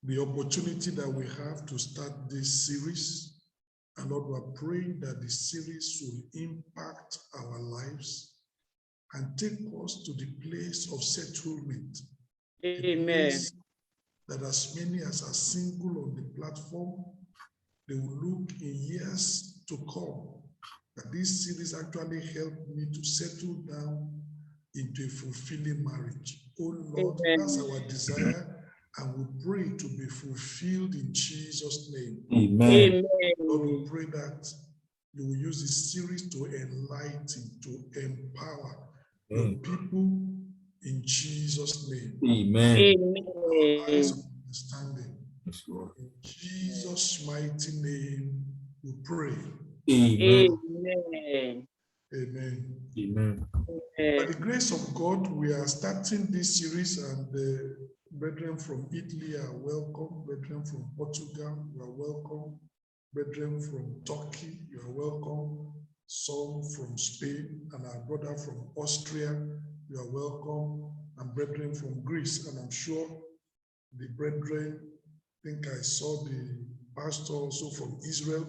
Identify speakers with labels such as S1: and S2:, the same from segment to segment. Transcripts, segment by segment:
S1: the opportunity that we have to start this series. And Lord, we're praying that the series will impact our lives and take us to the place of settlement.
S2: Amen.
S1: That as many as are single on the platform, they will look in years to come that this series actually helped me to settle down into a fulfilling marriage. Oh Lord,
S2: Amen.
S1: that's our desire, and we pray to be fulfilled in Jesus' name.
S3: Amen.
S1: Lord, we
S2: Amen.
S1: pray that you will use this series to enlighten, to empower your people in Jesus' name.
S3: Amen.
S1: Eyes of
S2: Amen.
S1: understanding.
S3: Yes, Lord.
S1: In Jesus' mighty name, we pray.
S3: Amen.
S2: Amen.
S1: Amen.
S3: Amen.
S1: By the grace of God, we are starting this series, and the brethren from Italy are welcome. Brethren from Portugal, you are welcome. Brethren from Turkey, you are welcome. Some from Spain, and our brother from Austria, you are welcome. And brethren from Greece, and I'm sure the brethren, I think I saw the pastor also from Israel.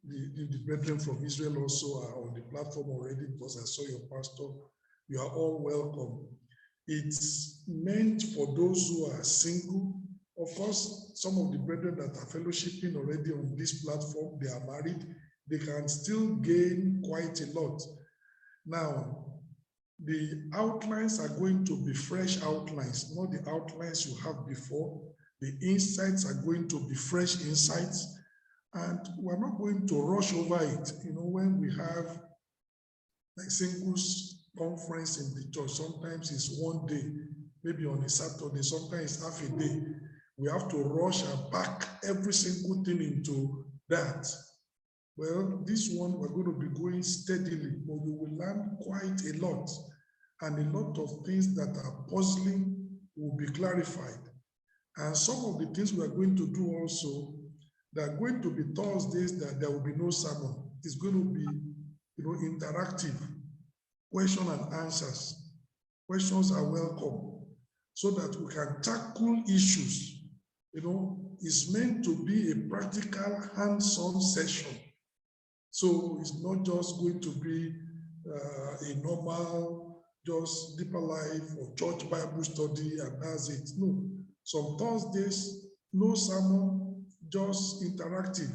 S1: The brethren from Israel also are on the platform already, because I saw your pastor. You are all welcome. It's meant for those who are single. Of course, some of the brethren that are fellowshipping already on this platform, they are married. They can still gain quite a lot. Now, the outlines are going to be fresh outlines, not the outlines you have before. The insights are going to be fresh insights. And we're not going to rush over it. You know, when we have like singles conference in the church, sometimes it's one day, maybe on a Saturday, sometimes half a day. We have to rush and pack every single thing into that. Well, this one, we're going to be going steadily, but you will learn quite a lot. And a lot of things that are puzzling will be clarified. And some of the things we are going to do also, there are going to be Thursdays that there will be no sermon. It's going to be, interactive, question and answers. Questions are welcome so that we can tackle issues. It's meant to be a practical, hands-on session. So it's not just going to be a normal, just deeper life or church Bible study and that's it. No, some Thursdays, no sermon, just interactive,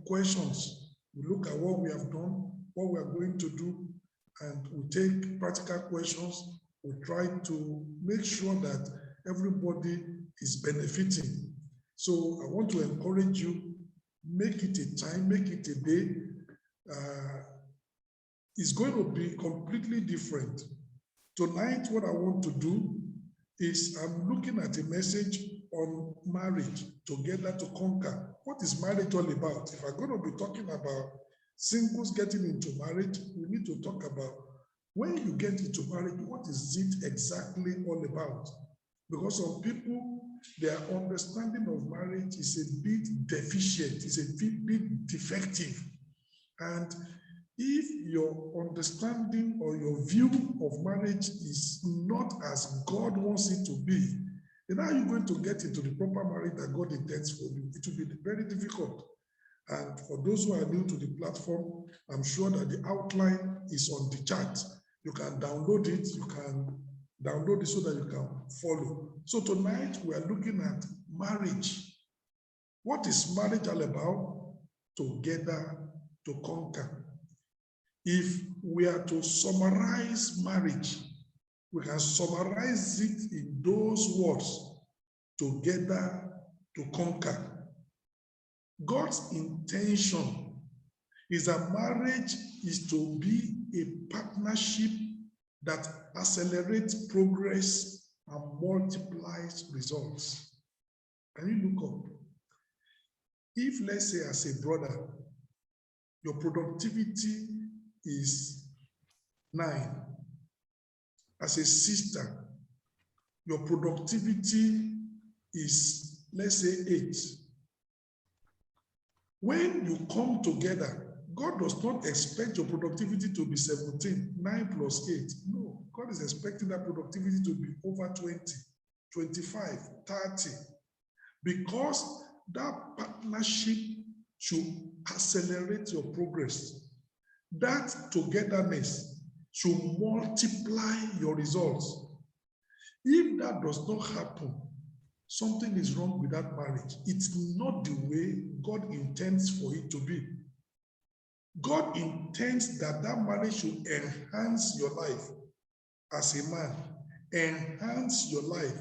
S1: questions. We look at what we have done, what we are going to do, and we take practical questions. We try to make sure that everybody is benefiting. So I want to encourage you, make it a time, make it a day. It's going to be completely different. Tonight, what I want to do is I'm looking at a message on marriage, together to conquer. What is marriage all about? If I'm going to be talking about singles getting into marriage, we need to talk about when you get into marriage, what is it exactly all about? Because some people, their understanding of marriage is a bit deficient, is a bit defective. And if your understanding or your view of marriage is not as God wants it to be, then how are you going to get into the proper marriage that God intends for you? It will be very difficult. And for those who are new to the platform, I'm sure that the outline is on the chat. You can download it, so that you can follow. So tonight we are looking at marriage. What is marriage all about? Together to conquer. If we are to summarize marriage, we can summarize it in those words: together to conquer. God's intention is that marriage is to be a partnership that accelerates progress and multiplies results. Can you look up? If, let's say, as a brother, your productivity is 9, as a sister, your productivity is, let's say, 8. When you come together, God does not expect your productivity to be 17, 9 plus 8. No, God is expecting that productivity to be over 20, 25, 30. because that partnership should accelerate your progress. That togetherness should multiply your results. If that does not happen, something is wrong with that marriage. It's not the way God intends for it to be. God intends that that marriage should enhance your life as a man, enhance your life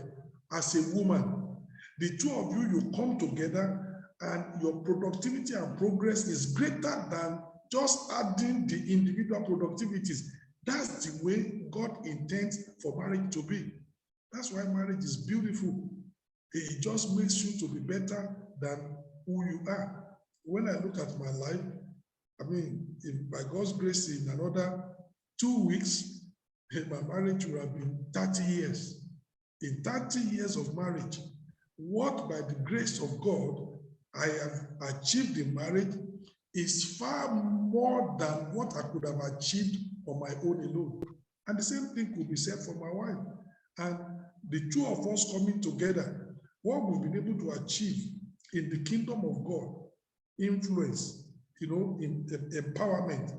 S1: as a woman. The two of you come together and your productivity and progress is greater than just adding the individual productivities. That's the way God intends for marriage to be. That's why marriage is beautiful. It just makes you to be better than who you are. When I look at my life, I mean, if by God's grace, in another 2 weeks, my marriage will have been 30 years. In 30 years of marriage, what by the grace of God I have achieved in marriage is far more than what I could have achieved on my own alone. And the same thing could be said for my wife. And the two of us coming together, what we've been able to achieve in the kingdom of God, influence, in empowerment,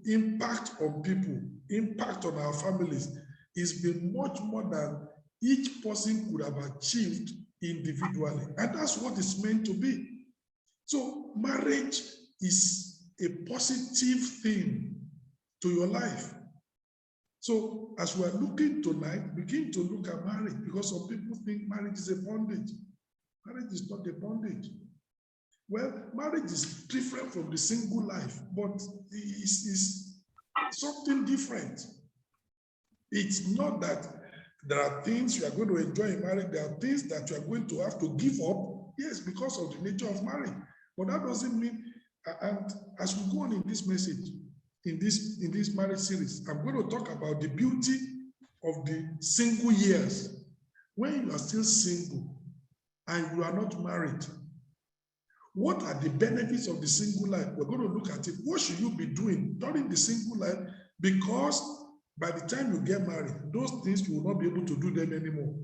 S1: impact on people, impact on our families, is been much more than each person could have achieved individually. And that's what it's meant to be. So marriage is a positive thing to your life. So as we are looking tonight, begin to look at marriage, because some people think marriage is a bondage. Marriage is not a bondage. Well, marriage is different from the single life, but it's something different. It's not that there are things you are going to enjoy in marriage. There are things that you are going to have to give up, yes, because of the nature of marriage. But that doesn't mean, and as we go on in this message, in this marriage series, I'm going to talk about the beauty of the single years. When you are still single and you are not married, what are the benefits of the single life? We're going to look at it. What should you be doing during the single life? Because by the time you get married, those things you will not be able to do them anymore.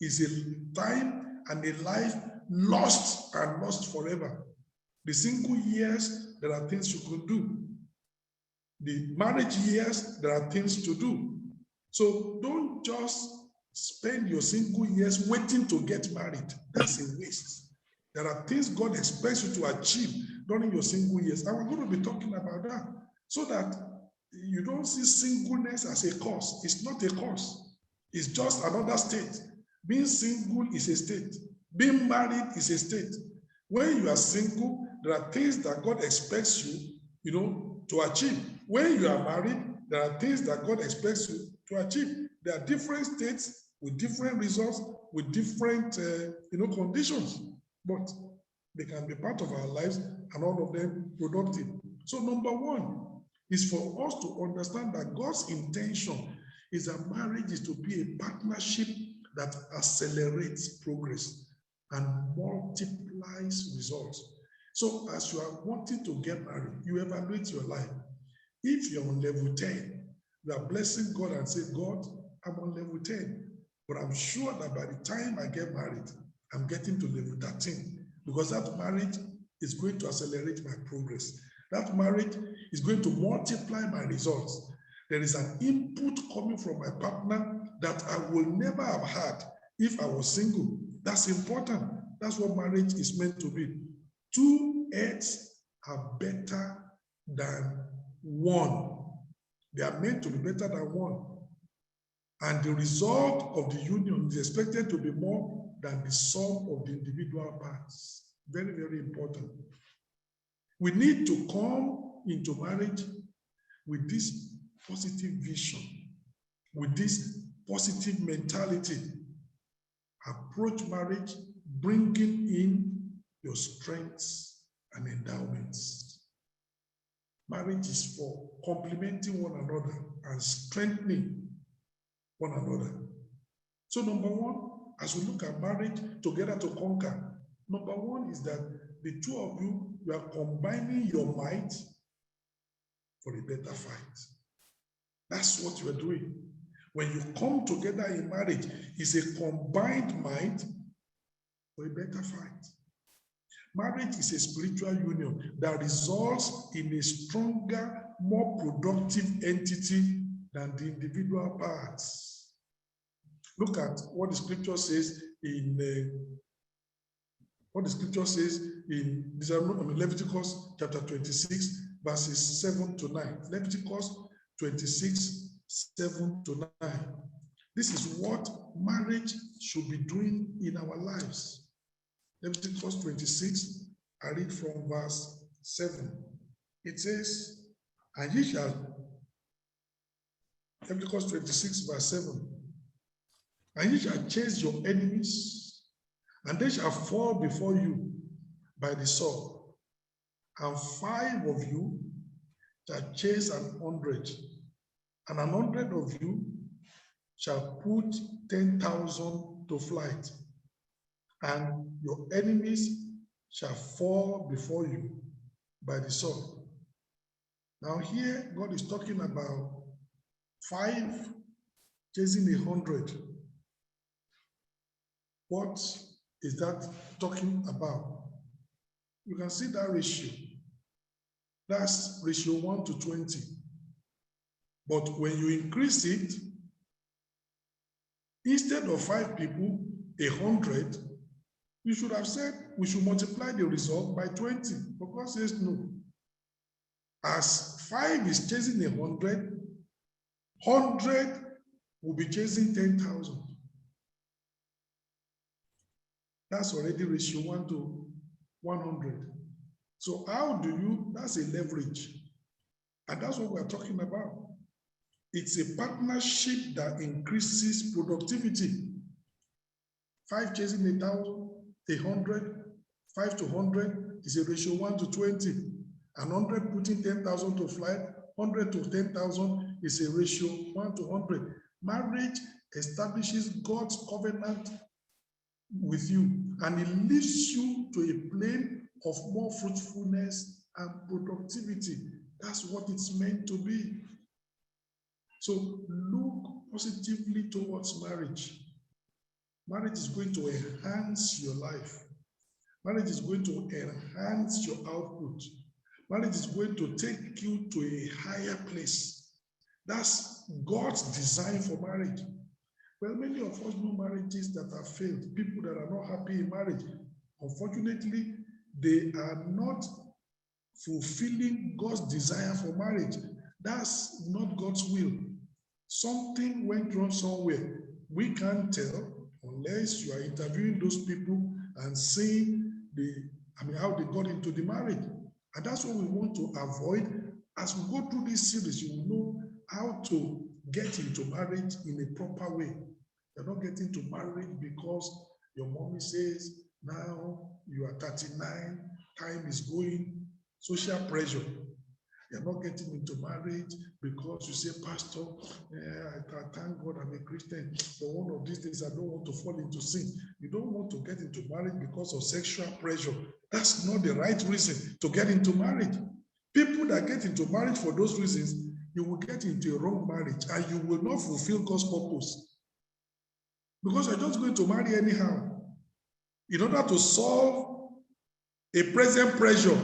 S1: It's a time and a life lost and lost forever. The single years, there are things you can do. The marriage years, there are things to do. So don't just spend your single years waiting to get married. That's a waste. There are things God expects you to achieve during your single years. And we're going to be talking about that so that you don't see singleness as a curse. It's not a curse. It's just another state. Being single is a state. Being married is a state. When you are single, there are things that God expects you, to achieve. When you are married, there are things that God expects you to achieve. There are different states with different results, with different, conditions. But they can be part of our lives and all of them productive. So number one is for us to understand that God's intention is that marriage is to be a partnership that accelerates progress and multiplies results. So as you are wanting to get married, you evaluate your life. If you're on level 10, you are blessing God and say, God, I'm on level 10, but I'm sure that by the time I get married, I'm getting to level 13, because that marriage is going to accelerate my progress. That marriage is going to multiply my results. There is an input coming from my partner that I will never have had if I was single. That's important. That's what marriage is meant to be. 2 heads are better than one. They are meant to be better than one. And the result of the union is expected to be more than the sum of the individual parts. Very, very important. We need to come into marriage with this positive vision, with this positive mentality. Approach marriage bringing in your strengths and endowments. Marriage is for complementing one another and strengthening one another. So number one, as we look at marriage together to conquer, number one is that the two of you are combining your might for a better fight. That's what you are doing. When you come together in marriage, it's a combined might for a better fight. Marriage is a spiritual union that results in a stronger, more productive entity than the individual parts. Look at what the scripture says in Leviticus chapter 26, verses 7 to 9. Leviticus 26, 7 to 9. This is what marriage should be doing in our lives. Leviticus 26, I read from verse 7. It says, and ye shall, Leviticus 26, verse 7, and ye shall chase your enemies, and they shall fall before you by the sword, and 5 of you shall chase 100, and 100 of you shall put 10,000 to flight, and your enemies shall fall before you by the sword. Now here, God is talking about 5 chasing 100. What is that talking about? You can see that ratio. That's ratio 1 to 20. But when you increase it, instead of 5 people, 100, you should have said we should multiply the result by 20. But God says no. As 5 is chasing 100, 100 will be chasing 10,000. That's already ratio 1 to 100. So how do you, that's a leverage. And that's what we're talking about. It's a partnership that increases productivity. 5 chasing 1,000, 100, 5 to 100 is a ratio 1 to 20. And 100 putting 10,000 to flight, 100 to 10,000 is a ratio 1 to 100. Marriage establishes God's covenant with you, and it lifts you to a plane of more fruitfulness and productivity. That's what it's meant to be. So look positively towards marriage. Marriage is going to enhance your life. Marriage is going to enhance your output. Marriage is going to take you to a higher place. That's God's design for marriage. Well, many of us know marriages that have failed, people that are not happy in marriage. Unfortunately, they are not fulfilling God's desire for marriage. That's not God's will. Something went wrong somewhere. We can't tell unless you are interviewing those people and seeing how they got into the marriage. And that's what we want to avoid. As we go through this series, you will know how to get into marriage in a proper way. You're not getting to marriage because your mommy says, now you are 39, time is going, social pressure. You're not getting into marriage because you say, Pastor, I thank God I'm a Christian, but one of these days I don't want to fall into sin. You don't want to get into marriage because of sexual pressure. That's not the right reason to get into marriage. People that get into marriage for those reasons, you will get into a wrong marriage and you will not fulfill God's purpose. Because you're just going to marry anyhow in order to solve a present pressure.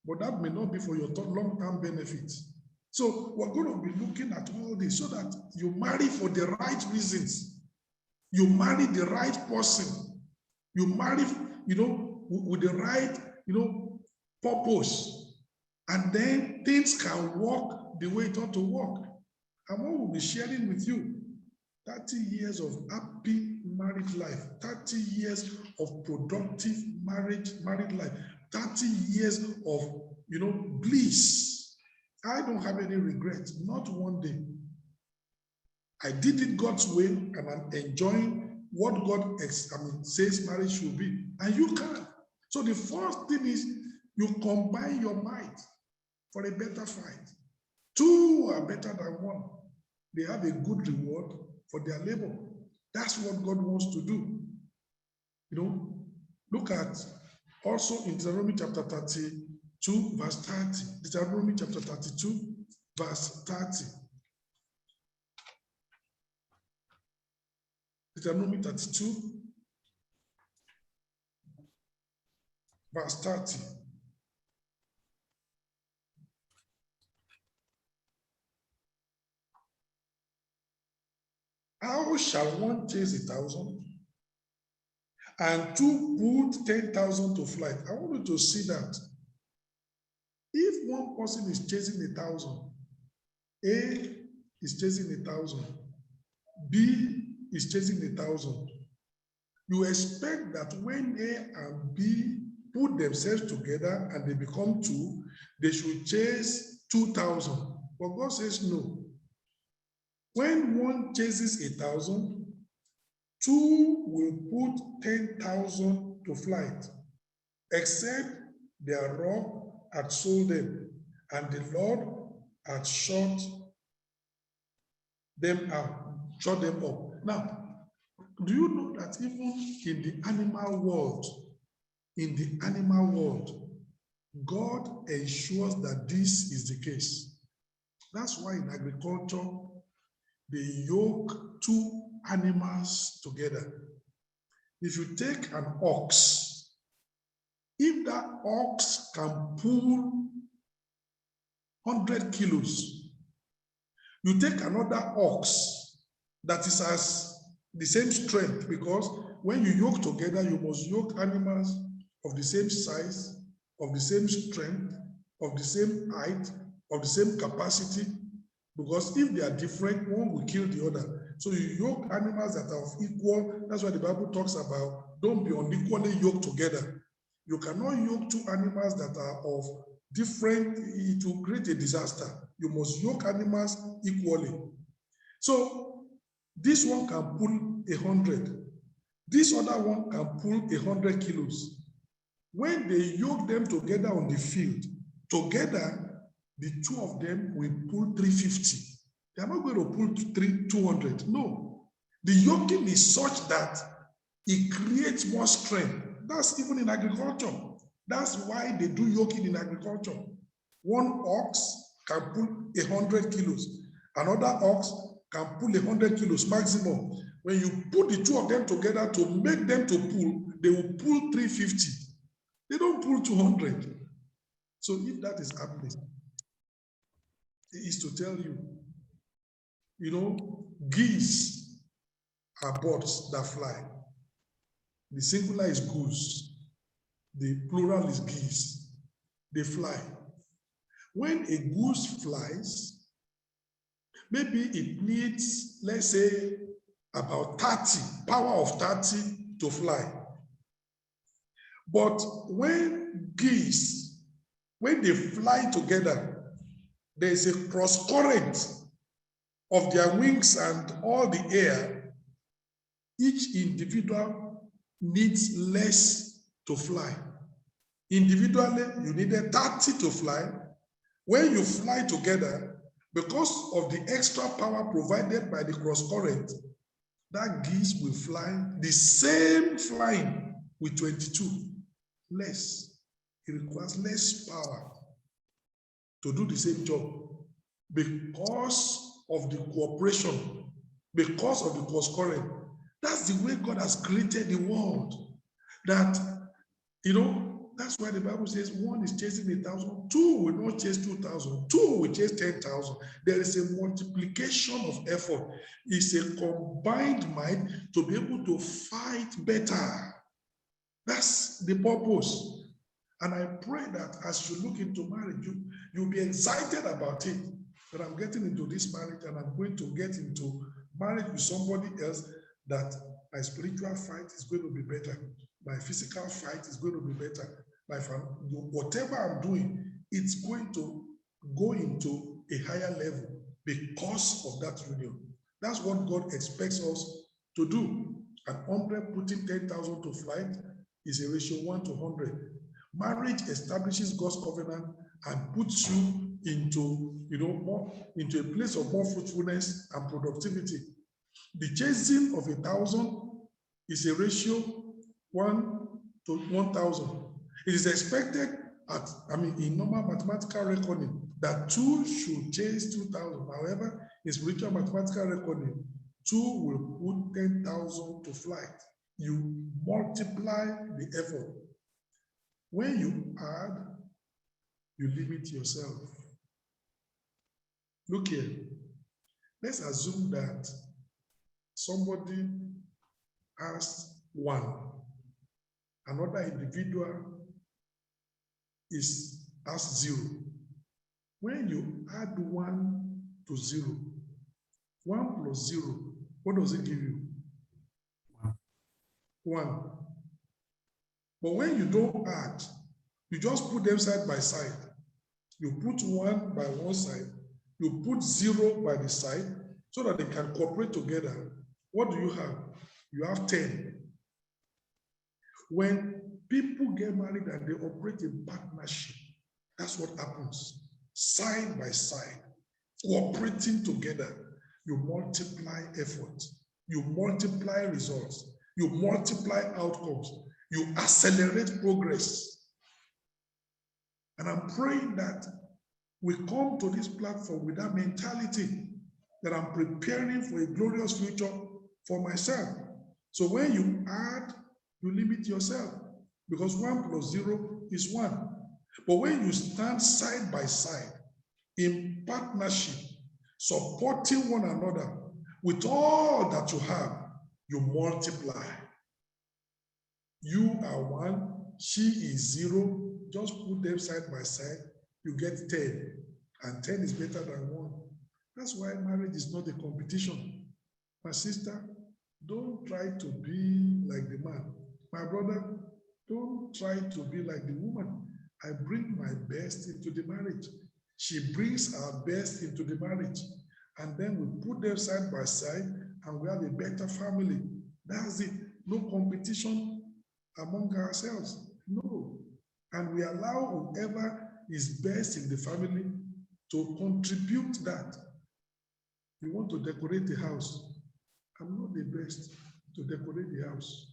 S1: But that may not be for your long-term benefits. So we're going to be looking at all this so that you marry for the right reasons. You marry the right person. You marry, with the right, purpose. And then things can work the way it ought to work. And what we'll be sharing with you, 30 years of happy married life, 30 years of productive married life, 30 years of, bliss. I don't have any regrets, not one day. I did it God's way, and I'm enjoying what God says marriage should be. And you can. So the first thing is you combine your might for a better fight. 2 are better than 1. They have a good reward for their labor. That's what God wants to do. Look at also in Deuteronomy chapter 32, verse 30. Deuteronomy chapter 32, verse 30. Deuteronomy 32, Verse 30. How shall one chase 1,000 and two put 10,000 to flight? I want you to see that. If one person is chasing 1,000, A is chasing 1,000, B is chasing 1,000, you expect that when A and B put themselves together and they become two, they should chase 2,000. But God says no. When one chases 1,000, two will put 10,000 to flight, except their rock had sold them, and the Lord had shut them out, shut them up. Now, do you know that even in the animal world, God ensures that this is the case. That's why in agriculture, they yoke two animals together. If you take an ox, if that ox can pull 100 kilos, you take another ox that is as the same strength, because when you yoke together, you must yoke animals of the same size, of the same strength, of the same height, of the same capacity, because if they are different, one will kill the other. So you yoke animals that are of equal. That's why the Bible talks about don't be unequally yoked together. You cannot yoke two animals that are of different, it will create a disaster. You must yoke animals equally. So this one can pull 100. This other one can pull 100 kilos. When they yoke them together on the field, together, the two of them will pull 350. They are not going to pull 200. No. The yoking is such that it creates more strength. That's even in agriculture. That's why they do yoking in agriculture. One ox can pull 100 kilos. Another ox can pull 100 kilos maximum. When you put the two of them together to make them to pull, they will pull 350. They don't pull 200. So if that is happening, it is to tell you, geese are birds that fly. The singular is goose. The plural is geese. They fly. When a goose flies, maybe it needs, let's say, about 30, power of 30 to fly. But when geese, when they fly together, there is a cross current of their wings and all the air. Each individual needs less to fly. Individually, you needed 30 to fly. When you fly together, because of the extra power provided by the cross current, that geese will fly the same flying with 22. Less. It requires less power to do the same job because of the cooperation, because of the cross current. That's the way God has created the world. That, that's why the Bible says one is chasing 1,000, two will not chase 2,000, two will chase 10,000. There is a multiplication of effort. It's a combined mind to be able to fight better. That's the purpose. And I pray that as you look into marriage, you'll be excited about it. That I'm getting into this marriage and I'm going to get into marriage with somebody else, that my spiritual fight is going to be better. My physical fight is going to be better. Whatever I'm doing, it's going to go into a higher level because of that union. That's what God expects us to do. An 100 putting 10,000 to flight is a ratio 1 to 100. Marriage establishes God's covenant and puts you into, into a place of more fruitfulness and productivity. The chasing of 1,000 is a ratio 1 to 1,000. It is expected in normal mathematical reckoning that 2 should chase 2,000. However, in spiritual mathematical reckoning, 2 will put 10,000 to flight. You multiply the effort. When you add, you limit yourself. Look here. Let's assume that somebody has 1. Another individual has 0. When you add 1 to 0, 1 plus 0, what does it give you? 1. But when you don't add, you just put them side by side. You put 1 by one side, you put 0 by the side so that they can cooperate together. What do you have? You have 10. When people get married and they operate in partnership, that's what happens. Side by side, cooperating together, you multiply effort, you multiply results, you multiply outcomes, you accelerate progress. And I'm praying that we come to this platform with that mentality that I'm preparing for a glorious future for myself. So when you add, you limit yourself because 1 plus 0 is 1. But when you stand side by side in partnership, supporting one another with all that you have, you multiply. You are 1, she is 0. Just put them side by side, you get 10. And 10 is better than 1. That's why marriage is not a competition. My sister, don't try to be like the man. My brother, don't try to be like the woman. I bring my best into the marriage. She brings her best into the marriage. And then we put them side by side and we have a better family. That's it. No competition among ourselves. No. And we allow whoever is best in the family to contribute that. You want to decorate the house. I'm not the best to decorate the house.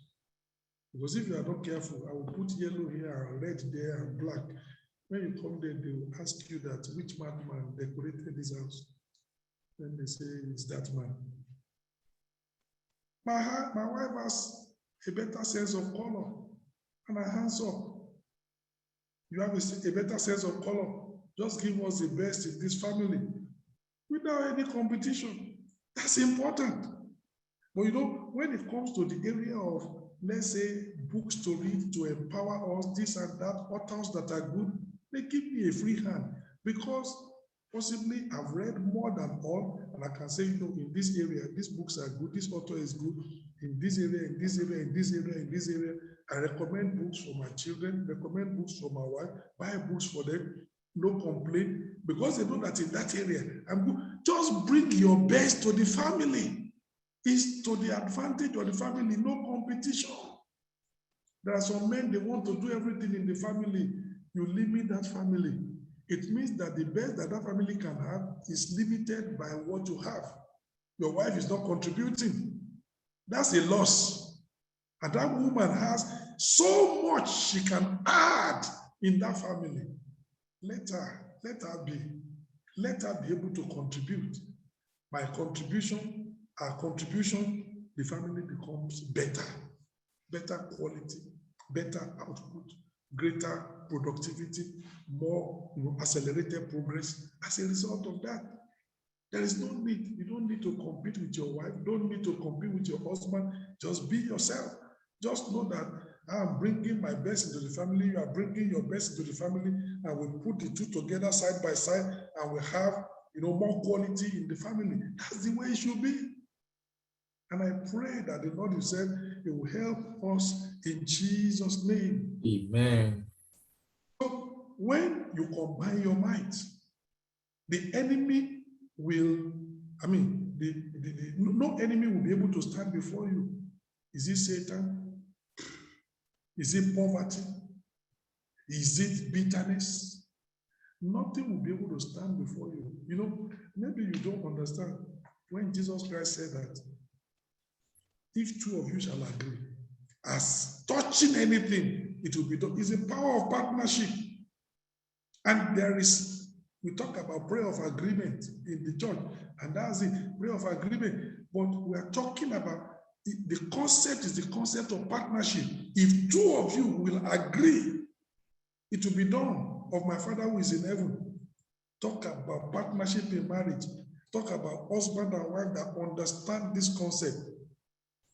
S1: Because if you are not careful, I will put yellow here and red there and black. When you come there, they will ask you that which madman decorated this house. Then they say it's that man. My wife has a better sense of color, and her hands up. You have a better sense of color. Just give us the best in this family without any competition. That's important. But you know, when it comes to the area of, let's say, books to read to empower us, this and that, authors that are good, they give me a free hand because possibly I've read more than all, and I can say, you know, in this area, these books are good, this author is good, in this area, in this area, in this area, in this area. I recommend books for my children, recommend books for my wife, buy books for them, no complaint, because they know that in that area, I'm good. Just bring your best to the family. It's to the advantage of the family, no competition. There are some men, they want to do everything in the family. You limit that family. It means that the best that that family can have is limited by what you have. Your wife is not contributing. That's a loss. And that woman has so much she can add in that family. Let her be able to contribute. By contribution, our contribution, the family becomes better quality, better output, greater productivity, more accelerated progress. As a result of that, there is no need. You don't need to compete with your wife. Don't need to compete with your husband. Just be yourself. Just know that I'm bringing my best into the family. You are bringing your best into the family, and we put the two together side by side, and we have, more quality in the family. That's the way it should be. And I pray that the Lord Himself will help us in Jesus' name.
S3: Amen.
S1: So when you combine your might, the enemy will, no enemy will be able to stand before you. Is it Satan? Is it poverty? Is it bitterness? Nothing will be able to stand before you. Maybe you don't understand when Jesus Christ said that if two of you shall agree, as touching anything, it will be done. It's a power of partnership. And we talk about prayer of agreement in the church, and that's it, prayer of agreement. But we are talking about the concept is the concept of partnership. If two of you will agree It will be done of my Father who is in heaven. Talk about partnership in marriage. Talk about husband and wife that understand this concept.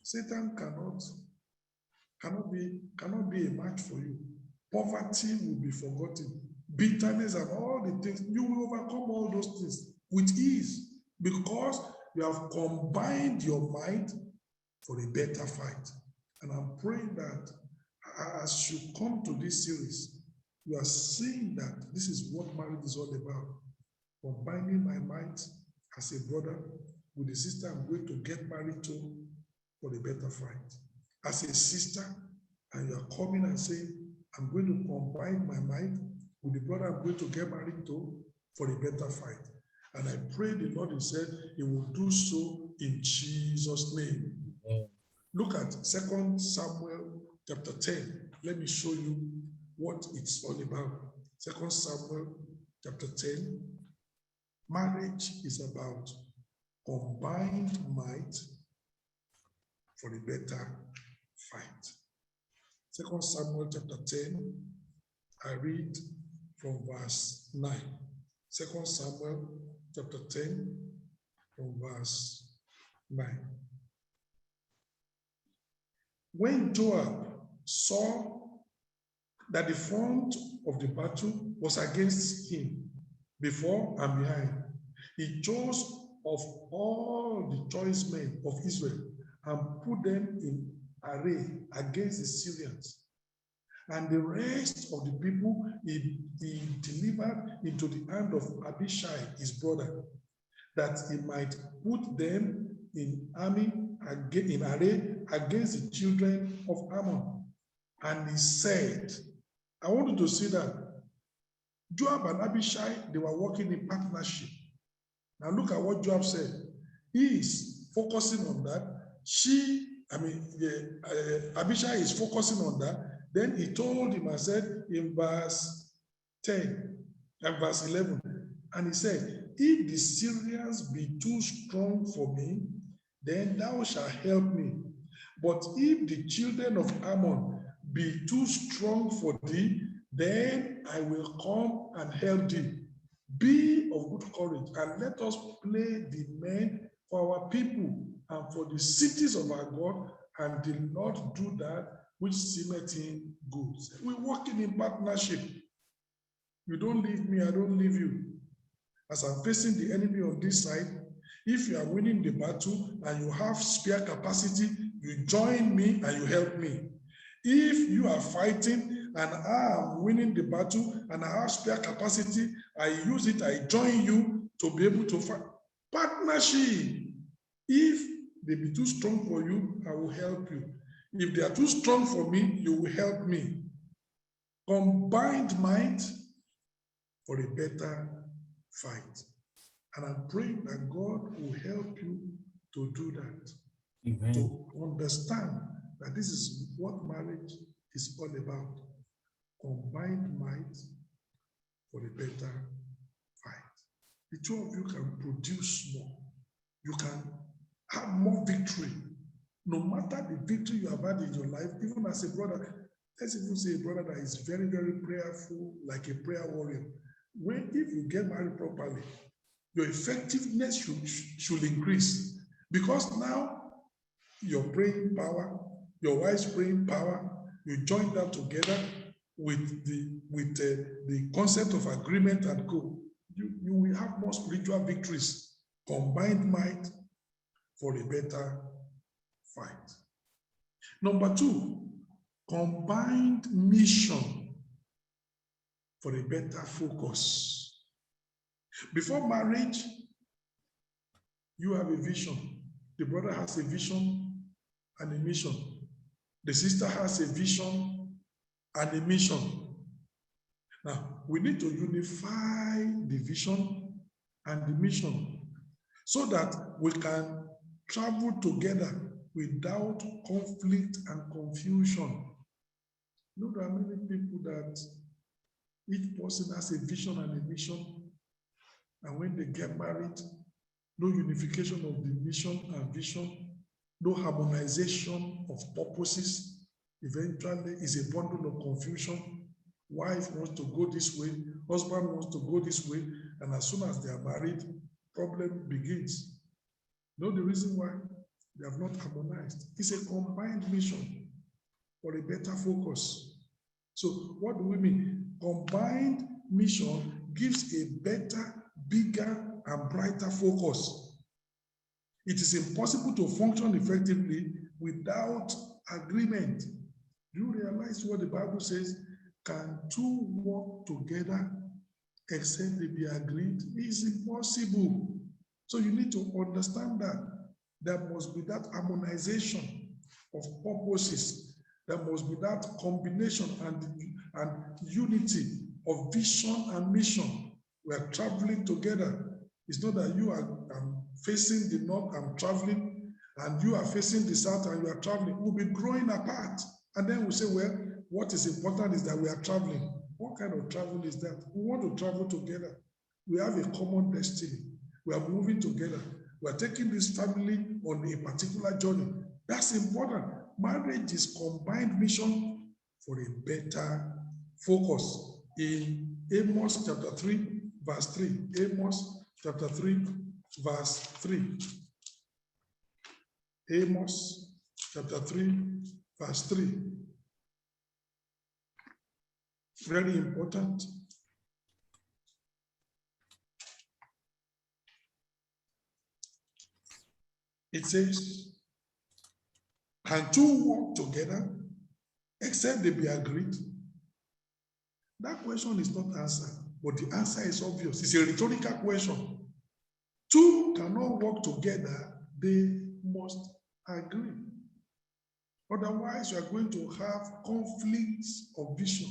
S1: Satan cannot be a match for you. Poverty will be forgotten. Bitterness and all the things, you will overcome all those things with ease because you have combined your mind for a better fight. And I'm praying that as you come to this series, you are seeing that this is what marriage is all about. Combining my mind as a brother with the sister I'm going to get married to for a better fight. As a sister, and you are coming and saying, I'm going to combine my mind with the brother I'm going to get married to for a better fight. And I pray the Lord, he said, he will do so in Jesus' name.
S3: Amen.
S1: Look at 2 Samuel chapter 10. Let me show you what it's all about. 2 Samuel chapter 10. Marriage is about combined might for a better fight. 2 Samuel chapter 10, I read from verse 9. 2 Samuel chapter 10, from verse 9. When Joab saw that the front of the battle was against him, before and behind, he chose of all the choice men of Israel and put them in array against the Syrians. And the rest of the people he delivered into the hand of Abishai, his brother, that he might put them in array against the children of Ammon. And he said, I want you to see that Joab and Abishai, they were working in partnership. Now look at what Joab said. He is focusing on that. Abishai is focusing on that. Then he told him and said in verse 10 and verse 11, and he said, if the Syrians be too strong for me, then thou shalt help me. But if the children of Ammon be too strong for thee, then I will come and help thee. Be of good courage, and let us play the men for our people and for the cities of our God, and the Lord do that which seemeth him good. We're working in partnership. You don't leave me, I don't leave you. As I'm facing the enemy on this side, if you are winning the battle and you have spare capacity, you join me and you help me. If you are fighting and I am winning the battle and I have spare capacity, I use it, I join you to be able to fight. Partnership. If they be too strong for you, I will help you. If they are too strong for me, you will help me. Combined might for a better fight. And I'm praying that God will help you to do that.
S3: Amen.
S1: To understand that this is what marriage is all about. Combined might for a better fight. The two of you can produce more. You can have more victory. No matter the victory you have had in your life, even as a brother, let's even say a brother that is very, very prayerful, like a prayer warrior. If you get married properly, your effectiveness should increase, because now your praying power, your wife's praying power, you join that together with the concept of agreement and go. You will have more spiritual victories. Combined might for a better fight. Number 2, combined mission for a better focus. Before marriage, you have a vision. The brother has a vision and a mission. The sister has a vision and a mission. Now, we need to unify the vision and the mission so that we can travel together without conflict and confusion. You know, there are many people that each person has a vision and a mission, and when they get married, no unification of the mission and vision, no harmonization of purposes, eventually is a bundle of confusion Wife wants to go this way, husband wants to go this way, and as soon as they are married, problem begins. You know the reason why? They have not harmonized. It's a combined mission for a better focus. So what do we mean? Combined mission gives a better, bigger, and brighter focus. It is impossible to function effectively without agreement. Do you realize what the Bible says? Can two walk together except they be agreed? It's impossible. So you need to understand that there must be that harmonization of purposes. There must be that combination and unity of vision and mission. We are traveling together. It's not that you are facing the north, I'm traveling, and you are facing the south and you are traveling. We'll be growing apart. And then we'll say, well, what is important is that we are traveling. What kind of travel is that? We want to travel together. We have a common destiny. We are moving together. We are taking this family on a particular journey. That's important. Marriage is combined mission for a better focus. In Amos chapter 3, verse 3. Amos chapter 3, verse 3. Amos chapter 3, verse 3. Very important. It says, can two walk together except they be agreed? That question is not answered, but the answer is obvious. It's a rhetorical question. Two cannot walk together, they must agree. Otherwise, you are going to have conflicts of vision,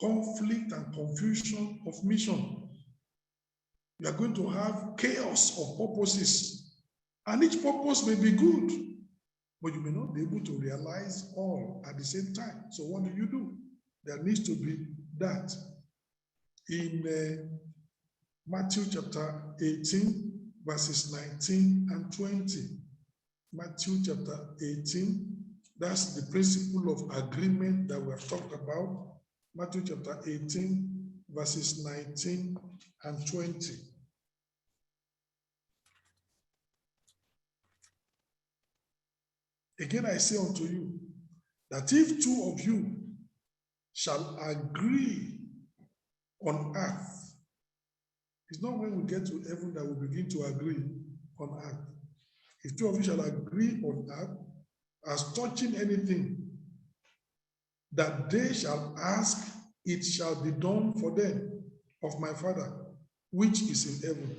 S1: conflict and confusion of mission. You are going to have chaos of purposes. And each purpose may be good, but you may not be able to realize all at the same time. So what do? There needs to be that. In Matthew chapter 18, verses 19 and 20. Matthew chapter 18, that's the principle of agreement that we have talked about. Matthew chapter 18, verses 19 and 20. Again, I say unto you, that if two of you shall agree on earth, it's not when we get to heaven that we begin to agree on earth. If two of you shall agree on earth as touching anything that they shall ask, it shall be done for them of my Father, which is in heaven.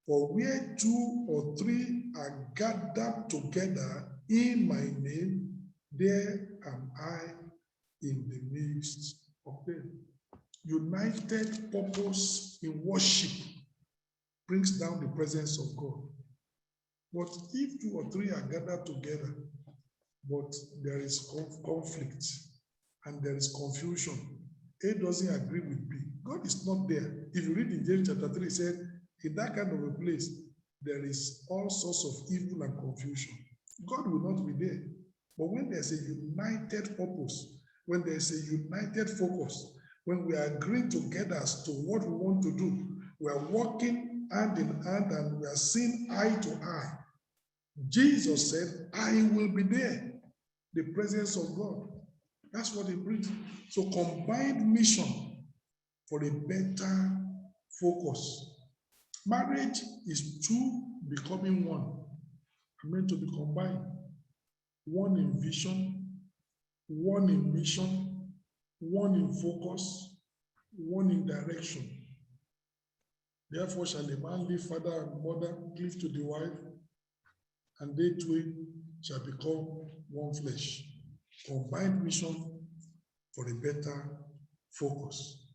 S1: For where two or three are gathered together in my name, there am I in the midst of them. United purpose in worship brings down the presence of God. But if two or three are gathered together, but there is conflict and there is confusion, A doesn't agree with B, God is not there. If you read in James chapter 3, it said, in that kind of a place, there is all sorts of evil and confusion. God will not be there. But when there's a united purpose, when there's a united focus, when we are agreeing together as to what we want to do, we are working hand in hand and we are seeing eye to eye. Jesus said, I will be there. The presence of God. That's what it brings. So combined mission for a better focus. Marriage is two becoming one. Meant to be combined. One in vision, one in mission, one in focus, one in direction. Therefore shall a man leave father and mother, cleave to the wife, and they two shall become one flesh. Combined mission for a better focus.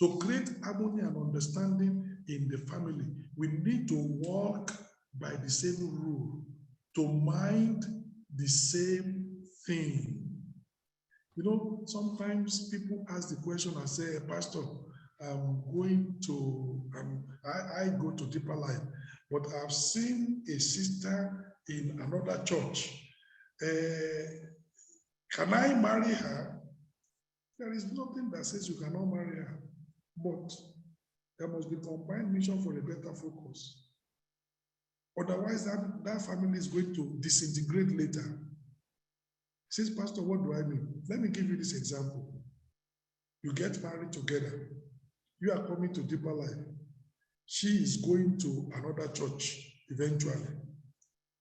S1: To create harmony and understanding in the family, we need to walk by the same rule, to mind the same thing. You know, sometimes people ask the question and say, Pastor, I'm going to, I go to Deeper Life, but I've seen a sister in another church. Can I marry her? There is nothing that says you cannot marry her, but there must be combined mission for a better focus. Otherwise, that family is going to disintegrate later. Says, Pastor, what do I mean? Let me give you this example. You get married together. You are coming to deeper life. She is going to another church eventually.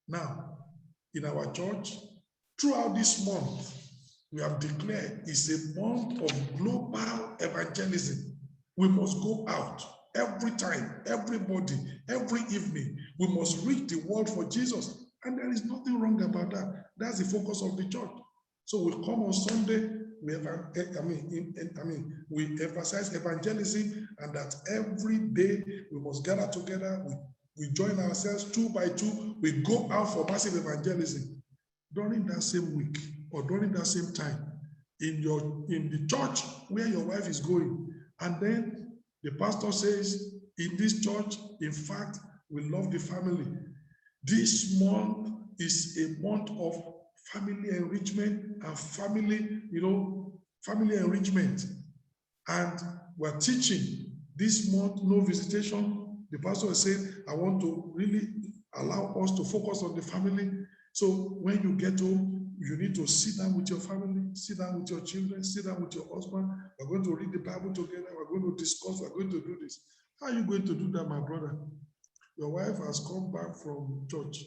S1: Now, in our church, throughout this month, we have declared it's a month of global evangelism. We must go out every time, everybody, every evening. We must reach the world for Jesus. And there is nothing wrong about that. That's the focus of the church. So we come on Sunday, we emphasize evangelism, and that every day we must gather together. We join ourselves 2 by 2. We go out for massive evangelism. During that same week or during that same time, in the church where your wife is going, and then the pastor says, in this church, in fact, we love the family. This month is a month of family enrichment and family enrichment. And we're teaching this month, no visitation. The pastor said, I want to really allow us to focus on the family. So when you get home, you need to sit down with your family, sit down with your children, sit down with your husband. We're going to read the Bible together. We're going to discuss. We're going to do this. How are you going to do that, my brother? Your wife has come back from church.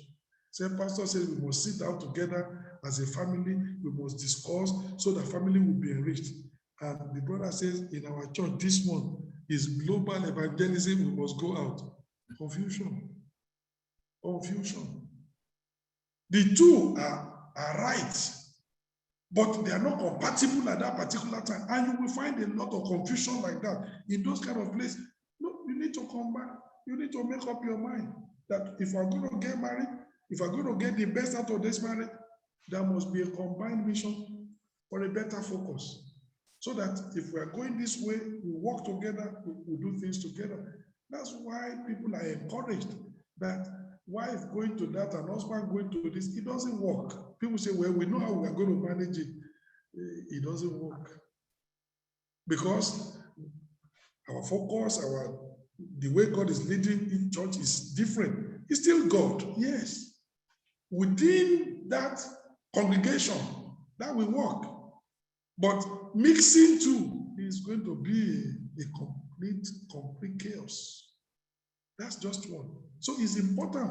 S1: Say, pastor says we must sit down together as a family. We must discuss so the family will be enriched. And the brother says, in our church this month is global evangelism. We must go out. Confusion. Confusion. The two are right, but they are not compatible at that particular time. And you will find a lot of confusion like that in those kind of places. No, you need to come back. You need to make up your mind that if we're going to get married, if we're going to get the best out of this marriage, there must be a combined mission for a better focus. So that if we are going this way, we work together, we do things together. That's why people are encouraged that wife going to that and husband going to this, it doesn't work. People say, well, we know how we are going to manage it. It doesn't work. Because our focus, the way God is leading in church is different. It's still God, yes. Within that congregation, that will work. But mixing two is going to be a complete chaos. That's just one. So it's important.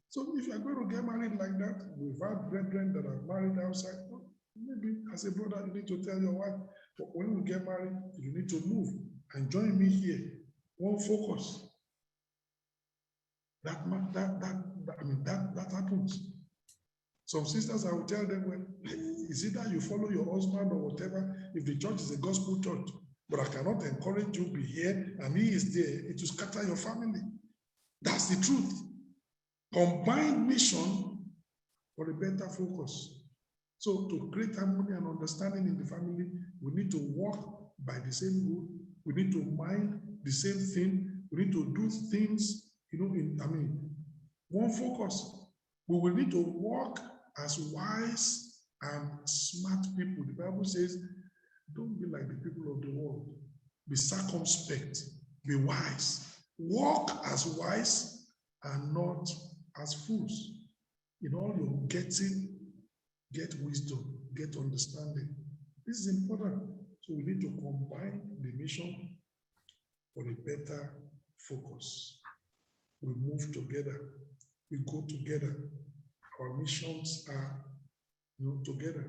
S1: So if you're going to get married like that, we've had brethren that are married outside, well, maybe as a brother, you need to tell your wife, but when we get married, you need to move and join me here. One focus. That happens. Some sisters, I will tell them, well, is it that you follow your husband or whatever? If the church is a gospel church, but I cannot encourage you to be here and he is there, it will scatter your family. That's the truth. Combined mission for a better focus. So to create harmony and understanding in the family, we need to walk by the same rule. We need to mind the same thing. We need to do things, one focus. We will need to walk as wise and smart people. The Bible says, don't be like the people of the world. Be circumspect. Be wise. Walk as wise and not as fools. In all your getting, get wisdom, get understanding. This is important. So we need to combine the mission for a better focus. We move together. We go together. Our missions are together.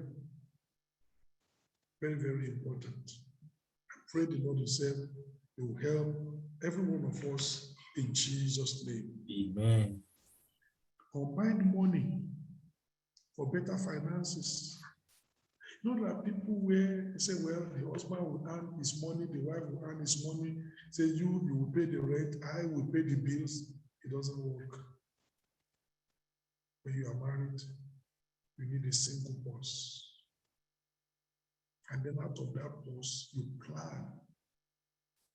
S1: Very, very important. I pray the Lord Himself will help every one of us in Jesus' name.
S3: Amen.
S1: Combined money for better finances. You know, there are people where they say, well, the husband will earn his money, the wife will earn his money. Say, you will pay the rent, I will pay the bills. It doesn't work. When you are married, you need a single boss. And then out of that boss, you plan.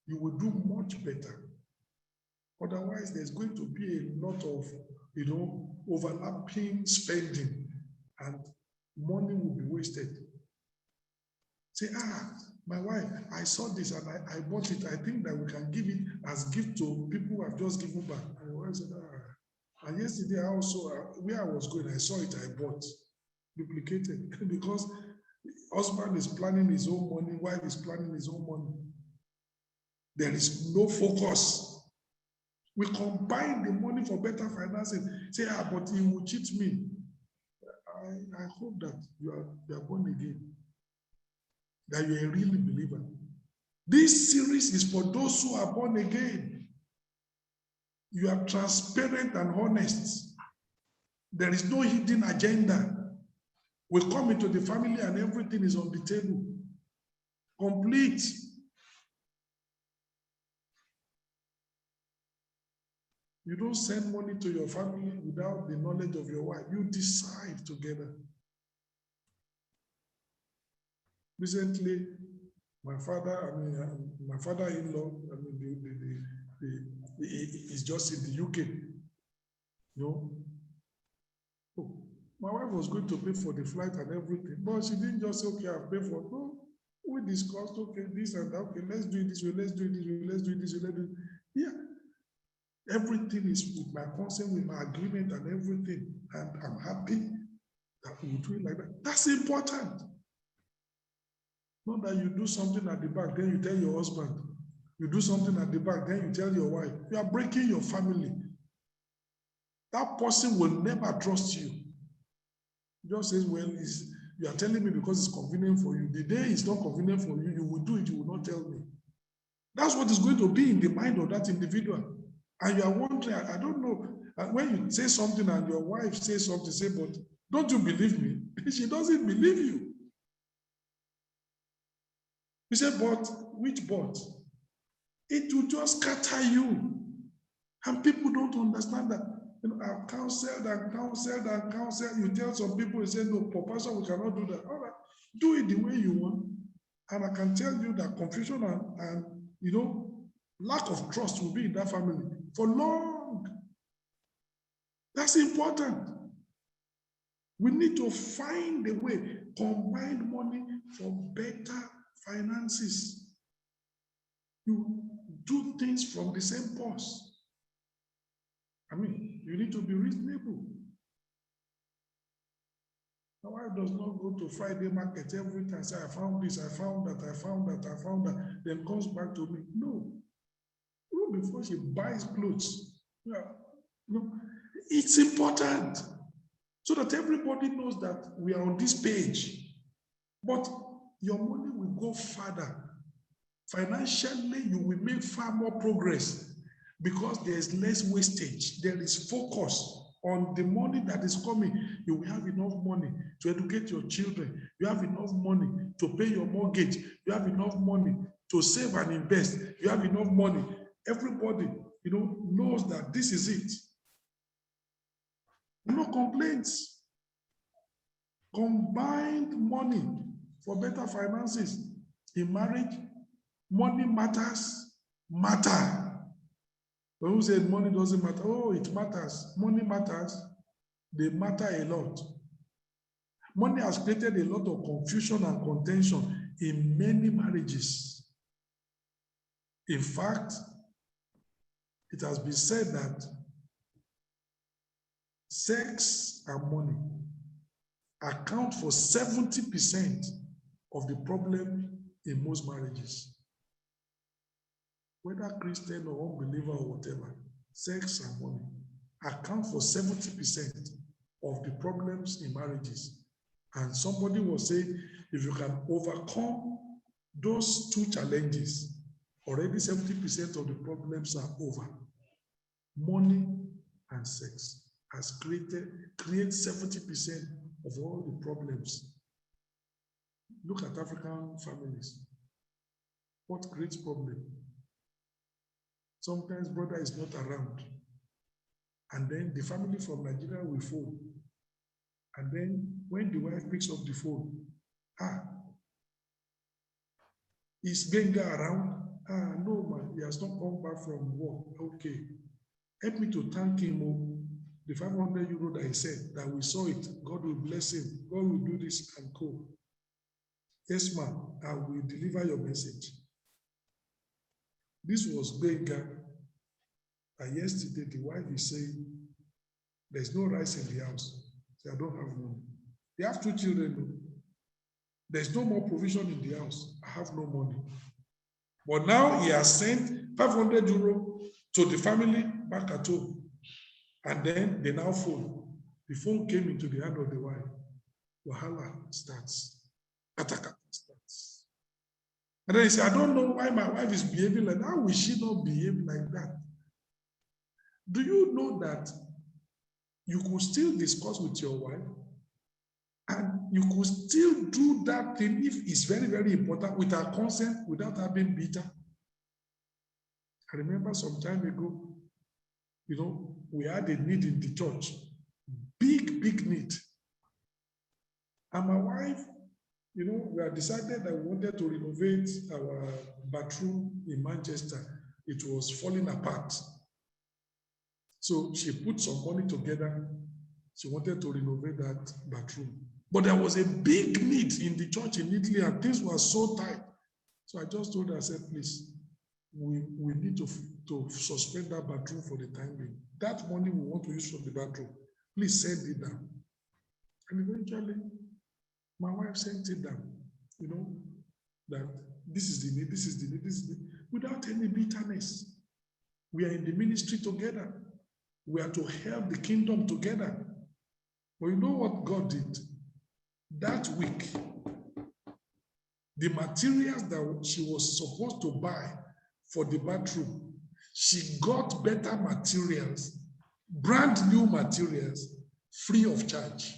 S1: You will do much better. Otherwise, there's going to be a lot of, overlapping spending, and money will be wasted. Say, my wife, I saw this and I bought it. I think that we can give it as gift to people who have just given back. And my wife said, And yesterday I also, where I was going, I saw it, I bought, duplicated, because husband is planning his own money, wife is planning his own money. There is no focus. We combine the money for better financing. Say, but he will cheat me. I hope that you are born again, that you're a real believer. This series is for those who are born again. You are transparent and honest. There is no hidden agenda. We come into the family and everything is on the table. Complete. You don't send money to your family without the knowledge of your wife. You decide together. Recently, my father-in-law, is just in the UK. No. Oh, my wife was going to pay for the flight and everything, but she didn't just say, okay, I'll pay for it. No, we discussed, okay, this and that, okay, let's do it this way, let's do it this way, let's do it this way, let's do it. Yeah. Everything is with my consent, with my agreement and everything. And I'm happy that we do it like that. That's important. Not that you do something at the back, then you tell your husband. You do something at the back, then you tell your wife. You are breaking your family. That person will never trust you. Just says, well, you are telling me because it's convenient for you. The day it's not convenient for you, you will do it, you will not tell me. That's what is going to be in the mind of that individual. And you are wondering, I don't know, and when you say something and your wife says something, say, but don't you believe me? She doesn't believe you. You say, but, which but? It will just scatter you. And people don't understand that. You know, I've counseled and counseled and counseled. You tell some people, you say, no, Pastor, we cannot do that. All right, do it the way you want. And I can tell you that confusion and lack of trust will be in that family for long. That's important. We need to find a way, combine money for better finances. You do things from the same purse. I mean, you need to be reasonable. My wife does not go to Friday market every time and say, I found this, I found that, I found that, I found that, then comes back to me. No. Even before she buys clothes. Yeah. No. It's important so that everybody knows that we are on this page. But your money will go further. Financially, you will make far more progress because there is less wastage. There is focus on the money that is coming. You will have enough money to educate your children. You have enough money to pay your mortgage. You have enough money to save and invest. You have enough money. Everybody, knows that this is it. No complaints. Combined money for better finances in marriage. Money matters. When we say money doesn't matter, oh, it matters. Money matters. They matter a lot. Money has created a lot of confusion and contention in many marriages. In fact, it has been said that sex and money account for 70% of the problem in most marriages. Whether Christian or unbeliever or whatever, sex and money account for 70% of the problems in marriages. And somebody was saying, if you can overcome those two challenges, already 70% of the problems are over. Money and sex has creates 70% of all the problems. Look at African families. What creates problem? Sometimes brother is not around. And then the family from Nigeria will fall. And then when the wife picks up the phone, is Benga around? No, man, he has not come back from work. Okay. Help me to thank him. The 500 euro that he said, that we saw it. God will bless him. God will do this and go. Yes, ma'am, I will deliver your message. This was Benga. And yesterday, the wife is saying, there's no rice in the house. So I don't have money. They have 2 children. There's no more provision in the house. I have no money. But now he has sent 500 euro to the family back at home. And then they now phone. The phone came into the hand of the wife. Wahala starts. Ataka starts. And then he said, I don't know why my wife is behaving like that. How will she not behave like that? Do you know that you could still discuss with your wife and you could still do that thing if it's very, very important with her consent without her being bitter? I remember some time ago, we had a need in the church, big need. And my wife, we had decided that we wanted to renovate our bathroom in Manchester. It was falling apart. So she put some money together. She wanted to renovate that bathroom. But there was a big need in the church in Italy and things were so tight. So I just told her, I said, please, we need to suspend that bathroom for the time being. That money we want to use for the bathroom, please send it down. And eventually, my wife sent it down, that this is the need, this is the need, this is the need, without any bitterness. We are in the ministry together. We are to help the kingdom together. But you know what God did? That week, the materials that she was supposed to buy for the bathroom, she got better materials, brand new materials, free of charge.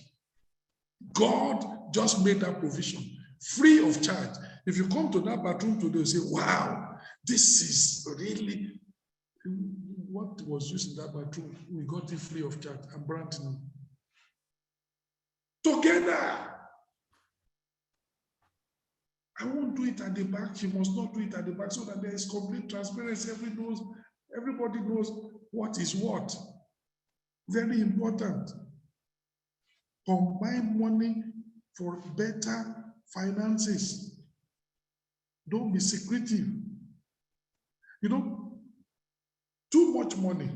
S1: God just made that provision, free of charge. If you come to that bathroom today, you say, wow, this is really what was used in that bathroom. We got it free of charge and brand new. Together. I won't do it at the back. She must not do it at the back so that there is complete transparency. Everybody knows what is what. Very important. Combine money for better finances. Don't be secretive. Too much money.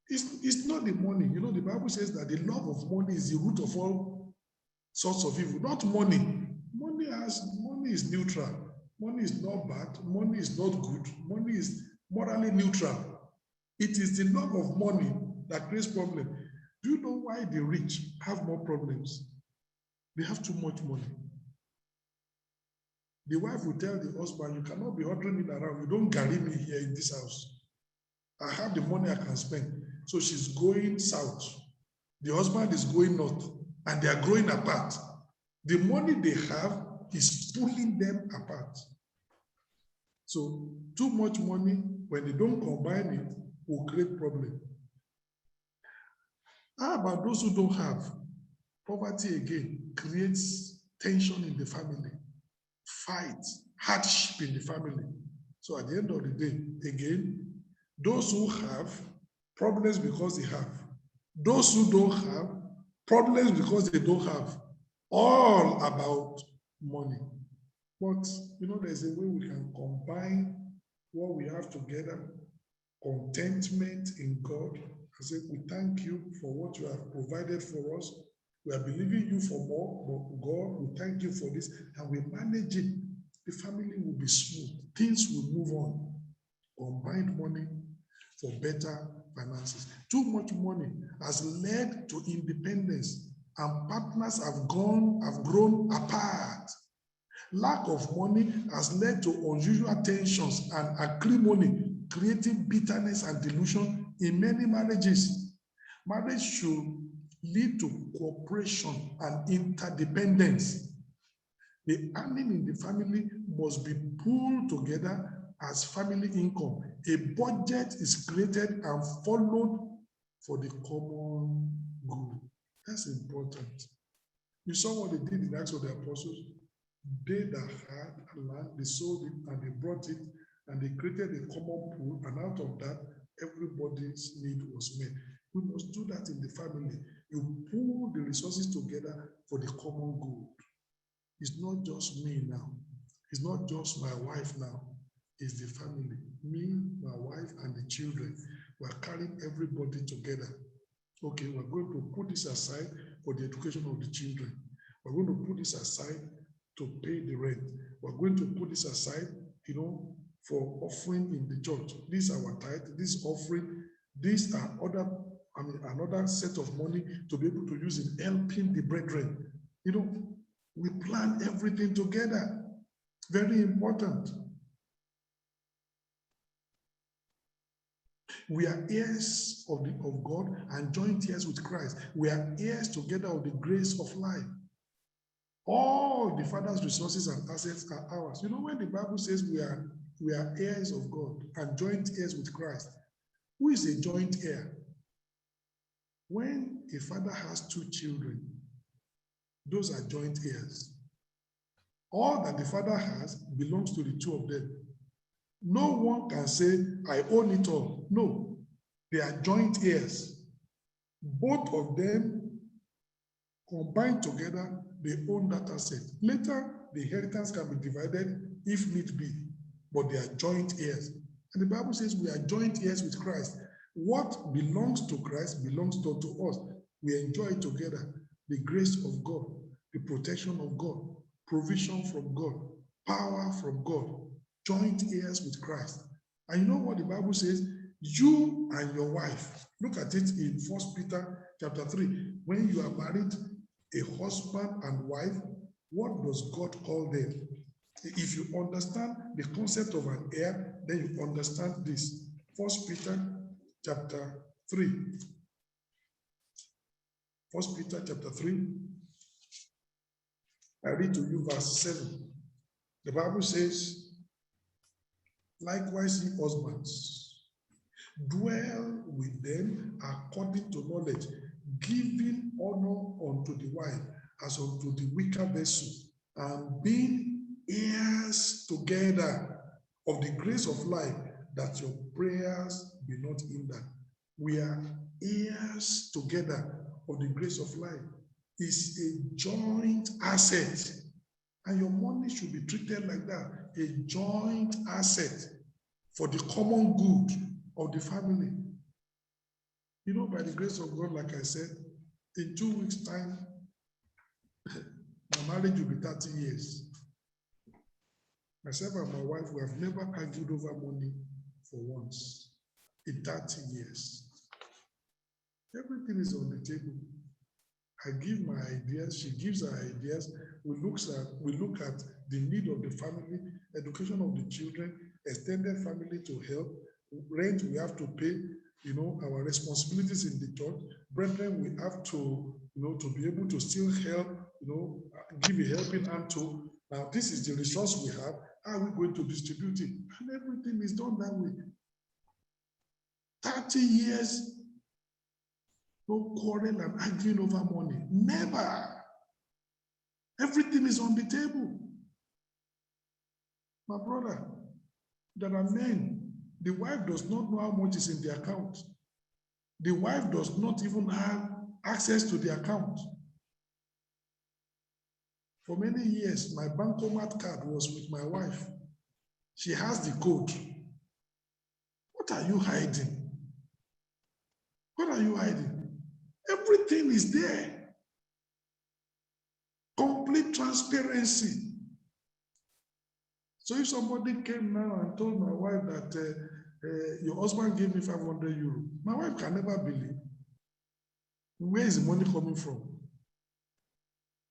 S1: It's not the money. The Bible says that the love of money is the root of all sorts of evil. Not money. Money is neutral. Money is not bad. Money is not good. Money is morally neutral. It is the love of money that creates problems. Do you know why the rich have more problems? They have too much money. The wife will tell the husband, you cannot be ordering it around. You don't carry me here in this house. I have the money I can spend. So she's going south. The husband is going north. And they are growing apart. The money they have is pulling them apart. So too much money, when they don't combine it, will create problem. How about those who don't have? Poverty again creates tension in the family, fight, hardship in the family. So at the end of the day, again, those who have problems because they have. Those who don't have problems because they don't have. All about money. But, there's a way we can combine what we have together, contentment in God. I say, we thank you for what you have provided for us. We are believing you for more, but God, we thank you for this, and we manage it. The family will be smooth. Things will move on. Combined money for better finances. Too much money has led to independence, and partners have grown apart. Lack of money has led to unusual tensions and acrimony, creating bitterness and delusion in many marriages. Marriage should lead to cooperation and interdependence. The earning in the family must be pulled together as family income. A budget is created and followed for the common good. That's important. You saw what they did in Acts of the Apostles. They that had land, they sold it and they brought it and they created a common pool, and out of that, everybody's need was met. We must do that in the family. You pool the resources together for the common good. It's not just me now. It's not just my wife now. It's the family. Me, my wife, and the children. We're carrying everybody together. Okay, we're going to put this aside for the education of the children. We're going to put this aside to pay the rent. We're going to put this aside, for offering in the church. This is our tithe, this offering. These are another set of money to be able to use in helping the brethren. We plan everything together. Very important. We are heirs of God and joint heirs with Christ. We are heirs together of the grace of life. All the Father's resources and assets are ours. When the Bible says we are heirs of God and joint heirs with Christ, who is a joint heir? When a father has two children, those are joint heirs. All that the father has belongs to the two of them. No one can say, I own it all. No, they are joint heirs. Both of them combined together, they own that asset. Later, the inheritance can be divided if need be, but they are joint heirs. And the Bible says we are joint heirs with Christ. What belongs to Christ belongs to us. We enjoy it together. The grace of God, the protection of God, provision from God, power from God, joint heirs with Christ. And you know what the Bible says? You and your wife. Look at it in 1 Peter chapter 3. When you are married, a husband and wife, what does God call them? If you understand the concept of an heir, then you understand this. 1 Peter chapter 3. 1 Peter chapter 3. I read to you verse 7. The Bible says, likewise, ye husbands, dwell with them according to knowledge, giving honor unto the wife as unto the weaker vessel, and being heirs together of the grace of life, that your prayers be not hindered. We are heirs together of the grace of life. It's a joint asset. And your money should be treated like that, a joint asset for the common good of the family. By the grace of God, like I said, in 2 weeks' time, my marriage will be 30 years. Myself and my wife, we have never argued over money for once in 30 years. Everything is on the table. I give my ideas, she gives her ideas. We look at the need of the family, education of the children, extended family to help, rent we have to pay, our responsibilities in the church. Brethren, we have to, to be able to still help, give a helping hand to. Now, this is the resource we have. How are we going to distribute it? And everything is done that way. 30 years, no quarrel and arguing over money. Never. Everything is on the table. My brother, there are men. The wife does not know how much is in the account. The wife does not even have access to the account. For many years, my bancomat card was with my wife. She has the code. What are you hiding? What are you hiding? Everything is there. Complete transparency. So if somebody came now and told my wife that your husband gave me 500 euros, my wife can never believe. Where is the money coming from?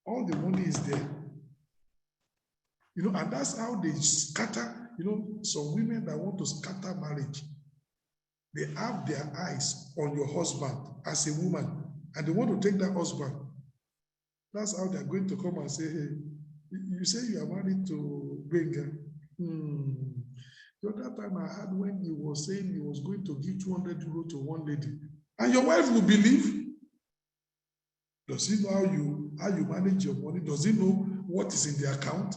S1: All the money is there. And that's how they scatter, some women that want to scatter marriage. They have their eyes on your husband as a woman, and they want to take that husband. That's how they're going to come and say, hey, you say you are married to Benga. The other time I had when he was saying he was going to give 200 euros to one lady, and your wife will believe. Does he know how you manage your money? Does he know what is in the account?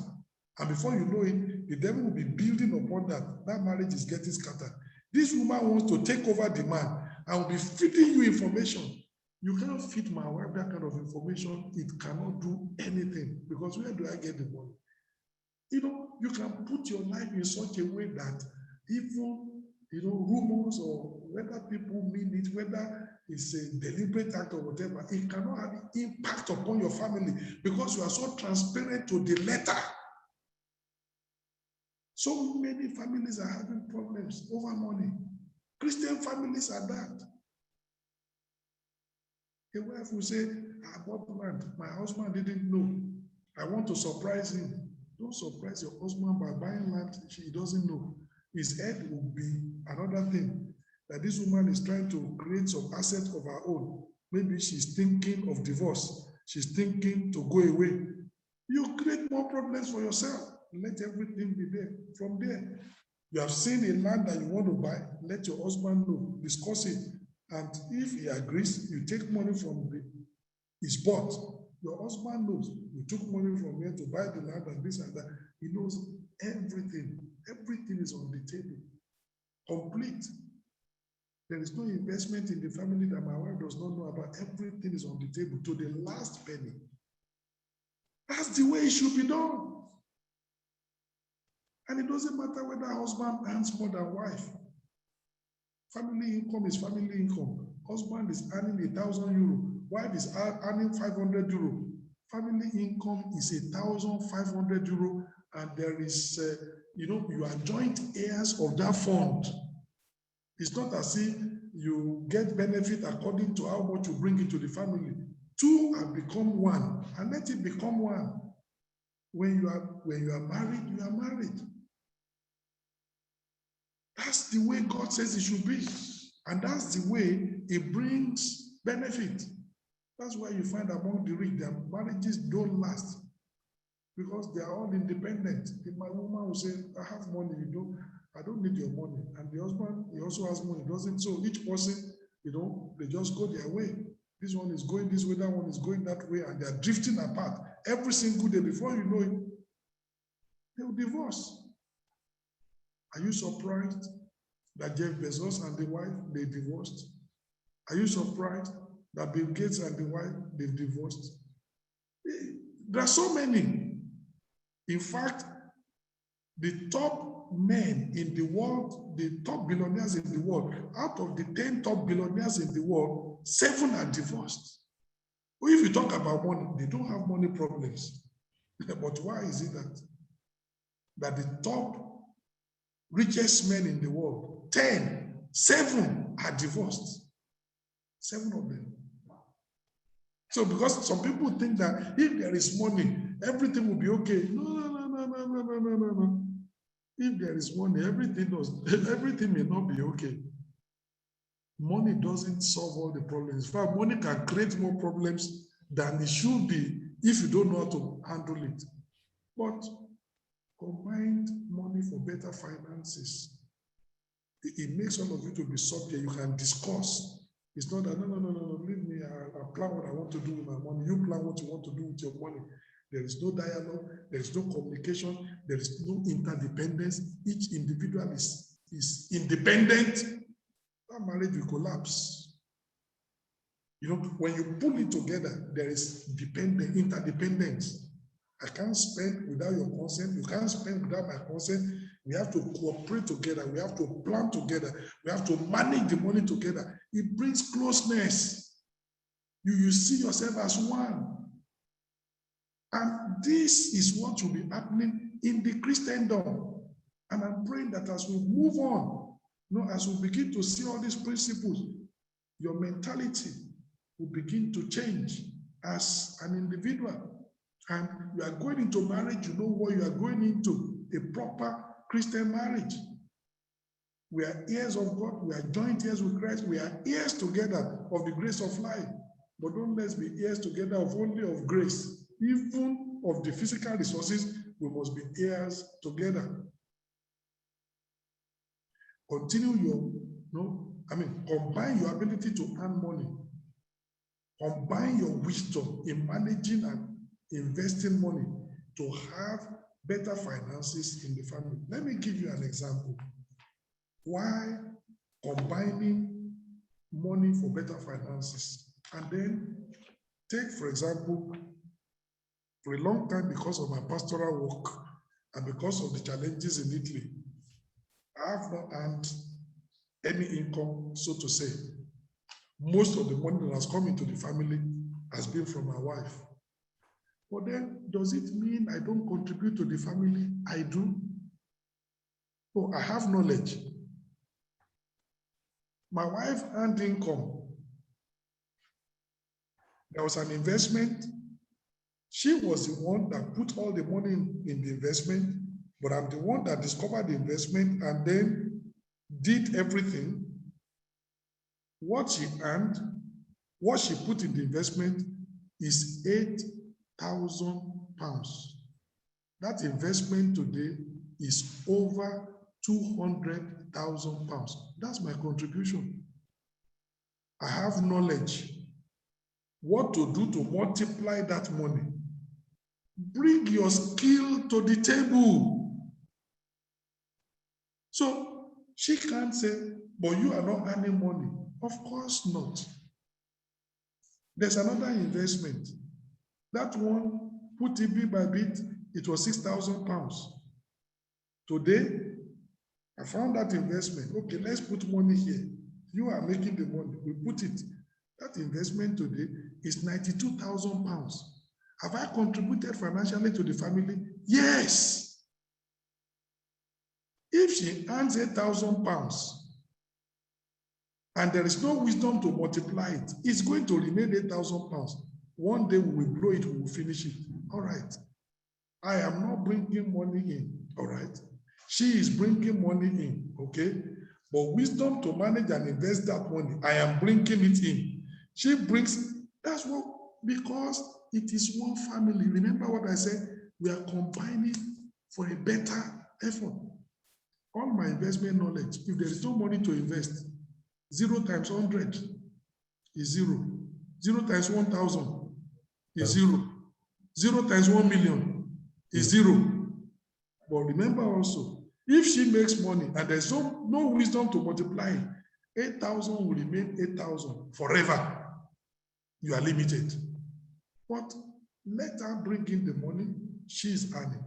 S1: And before you know it, the devil will be building upon that. That marriage is getting scattered. This woman wants to take over the man and will be feeding you information. You cannot feed my wife that kind of information. It cannot do anything because where do I get the money? You know, you can put your life in such a way that even, rumors or whether people mean it, whether it's a deliberate act or whatever, it cannot have impact upon your family because you are so transparent to the letter. So many families are having problems over money. Christian families are that. A wife will say, I bought land, my husband didn't know. I want to surprise him. Don't surprise your husband by buying land he doesn't know. His head will be another thing. That this woman is trying to create some assets of her own. Maybe she's thinking of divorce. She's thinking to go away. You create more problems for yourself. Let everything be there. From there, you have seen a land that you want to buy. Let your husband know. Discuss it. And if he agrees, you take money from his bought. Your husband knows you took money from here to buy the land and this and that. He knows everything. Everything is on the table. Complete. There is no investment in the family that my wife does not know about. Everything is on the table to the last penny. That's the way it should be done. And it doesn't matter whether husband earns more than wife. Family income is family income. Husband is earning €1,000. Wife is earning €500. Family income is €1,500, and there is, you are joint heirs of that fund. It's not as if you get benefit according to how much you bring into the family. Two have become one, and let it become one. When you are married, you are married. That's the way God says it should be. And that's the way it brings benefit. That's why you find among the rich, their marriages don't last because they are all independent. If my woman will say, I have money, I don't need your money. And the husband, he also has money, doesn't. So each person, they just go their way. This one is going this way, that one is going that way, and they are drifting apart. Every single day, before you know it, they will divorce. Are you surprised that Jeff Bezos and the wife, they divorced? Are you surprised that Bill Gates and the wife, they've divorced? There are so many. In fact, the top men in the world, the top billionaires in the world, out of the 10 top billionaires in the world, 7 are divorced. Well, if you talk about money, they don't have money problems. But why is it that the top richest men in the world, 7 are divorced? 7 of them. So because some people think that if there is money, everything will be okay. No. If there is money, everything may not be okay. Money doesn't solve all the problems. In fact, money can create more problems than it should be if you don't know how to handle it. But combined money for better finances, it makes all of you to be subject. You can discuss. It's not that, no, leave me, I'll plan what I want to do with my money. You plan what you want to do with your money. There is no dialogue, there is no communication, there is no interdependence. Each individual is independent. That marriage will collapse. When you pull it together, there is interdependence. I can't spend without your consent. You can't spend without my consent. We have to cooperate together. We have to plan together. We have to manage the money together. It brings closeness. You see yourself as one. And this is what will be happening in the Christendom. And I'm praying that as we move on, as we begin to see all these principles, your mentality will begin to change as an individual. And you are going into marriage, you know what you are going into, a proper Christian marriage. We are heirs of God, we are joint heirs with Christ, we are heirs together of the grace of life. But don't let's be heirs together of only of grace. Even of the physical resources, we must be heirs together. Combine your ability to earn money. Combine your wisdom in managing and investing money to have better finances in the family. Let me give you an example. Why combining money for better finances? And then take, for example, for a long time, because of my pastoral work and because of the challenges in Italy, I have not earned any income, so to say. Most of the money that has come into the family has been from my wife. But then, does it mean I don't contribute to the family? I do. Oh, I have knowledge. My wife earned income. There was an investment. She was the one that put all the money in the investment, but I'm the one that discovered the investment and then did everything. What she earned, what she put in the investment is £8,000. That investment today is over £200,000. That's my contribution. I have knowledge. What to do to multiply that money. Bring your skill to the table. So she can't say, but you are not earning money. Of course not. There's another investment. That one, put it bit by bit, it was £6,000. Today, I found that investment. Okay, let's put money here. You are making the money. We put it. That investment today is £92,000. Have I contributed financially to the family? Yes. If she earns £8,000 and there is no wisdom to multiply it, it's going to remain £8,000. One day we will blow it, we will finish it. All right. I am not bringing money in. All right. She is bringing money in. Okay. But wisdom to manage and invest that money, I am bringing it in. She brings, that's what, because it is one family. Remember what I said? We are combining for a better effort. All my investment knowledge, if there is no money to invest, 0 times 100 is 0. 0 times 1,000 is 0. 0 times 1 million is 0. But remember also, if she makes money and there's no wisdom to multiply, 8,000 will remain 8,000 forever. You are limited. But let her bring in the money she's earning.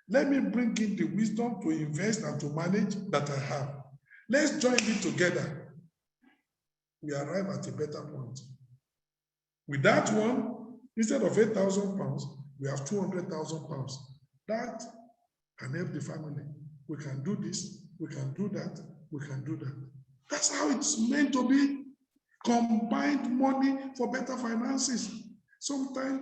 S1: Let me bring in the wisdom to invest and to manage that I have. Let's join it together. We arrive at a better point. With that one, instead of £8,000, we have £200,000. That can help the family. We can do this, we can do that, we can do that. That's how it's meant to be. Combined money for better finances. Sometimes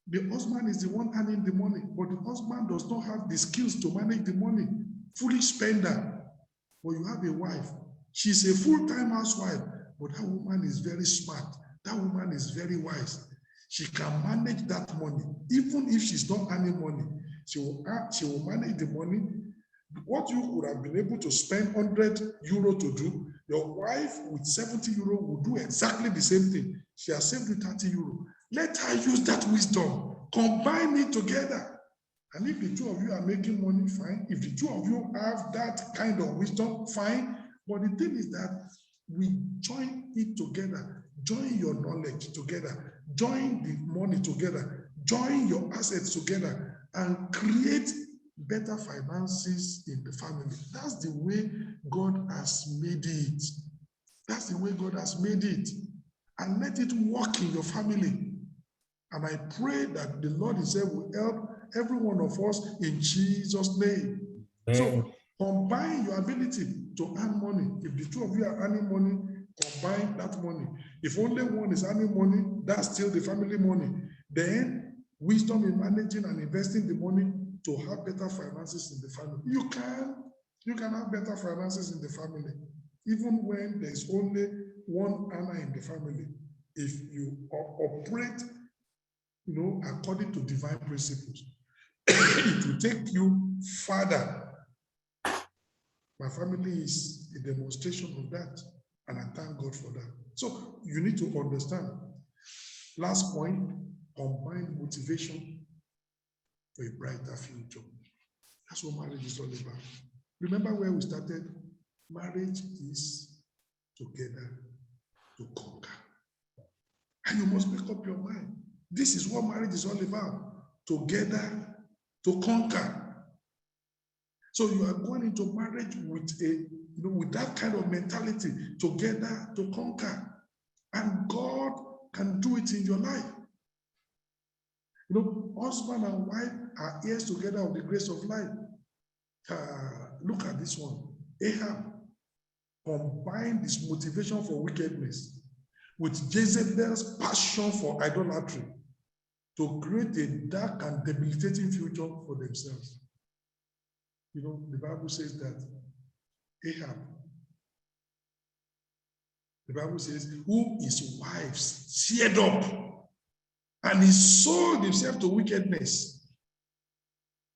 S1: the husband is the one earning the money, but the husband does not have the skills to manage the money. Foolish spender. But you have a wife. She's a full-time housewife, but that woman is very smart. That woman is very wise. She can manage that money. Even if she's not earning money, she will manage the money. What you could have been able to spend €100 to do, your wife with €70 will do exactly the same thing. She has saved you €30. Let her use that wisdom. Combine it together. And if the two of you are making money, fine. If the two of you have that kind of wisdom, fine. But the thing is that we join it together. Join your knowledge together. Join the money together. Join your assets together and create better finances in the family. That's the way God has made it. That's the way God has made it. And let it work in your family. And I pray that the Lord Himself will help every one of us in Jesus' name. So combine your ability to earn money. If the two of you are earning money, combine that money. If only one is earning money, that's still the family money. Then wisdom in managing and investing the money to have better finances in the family. You can have better finances in the family, even when there's only one earner in the family. If you operate, according to divine principles, it will take you further. My family is a demonstration of that, and I thank God for that. So you need to understand. Last point, combined motivation for a brighter future. That's what marriage is all about. Remember where we started? Marriage is together to conquer. And you must make up your mind. This is what marriage is all about. Together to conquer. So you are going into marriage with with that kind of mentality, together to conquer. And God can do it in your life. Husband and wife are heirs together of the grace of life. Look at this one. Ahab combined his motivation for wickedness with Jezebel's passion for idolatry to create a dark and debilitating future for themselves. The Bible says that Ahab, the Bible says, who his wives stirred up, and he sold himself to wickedness.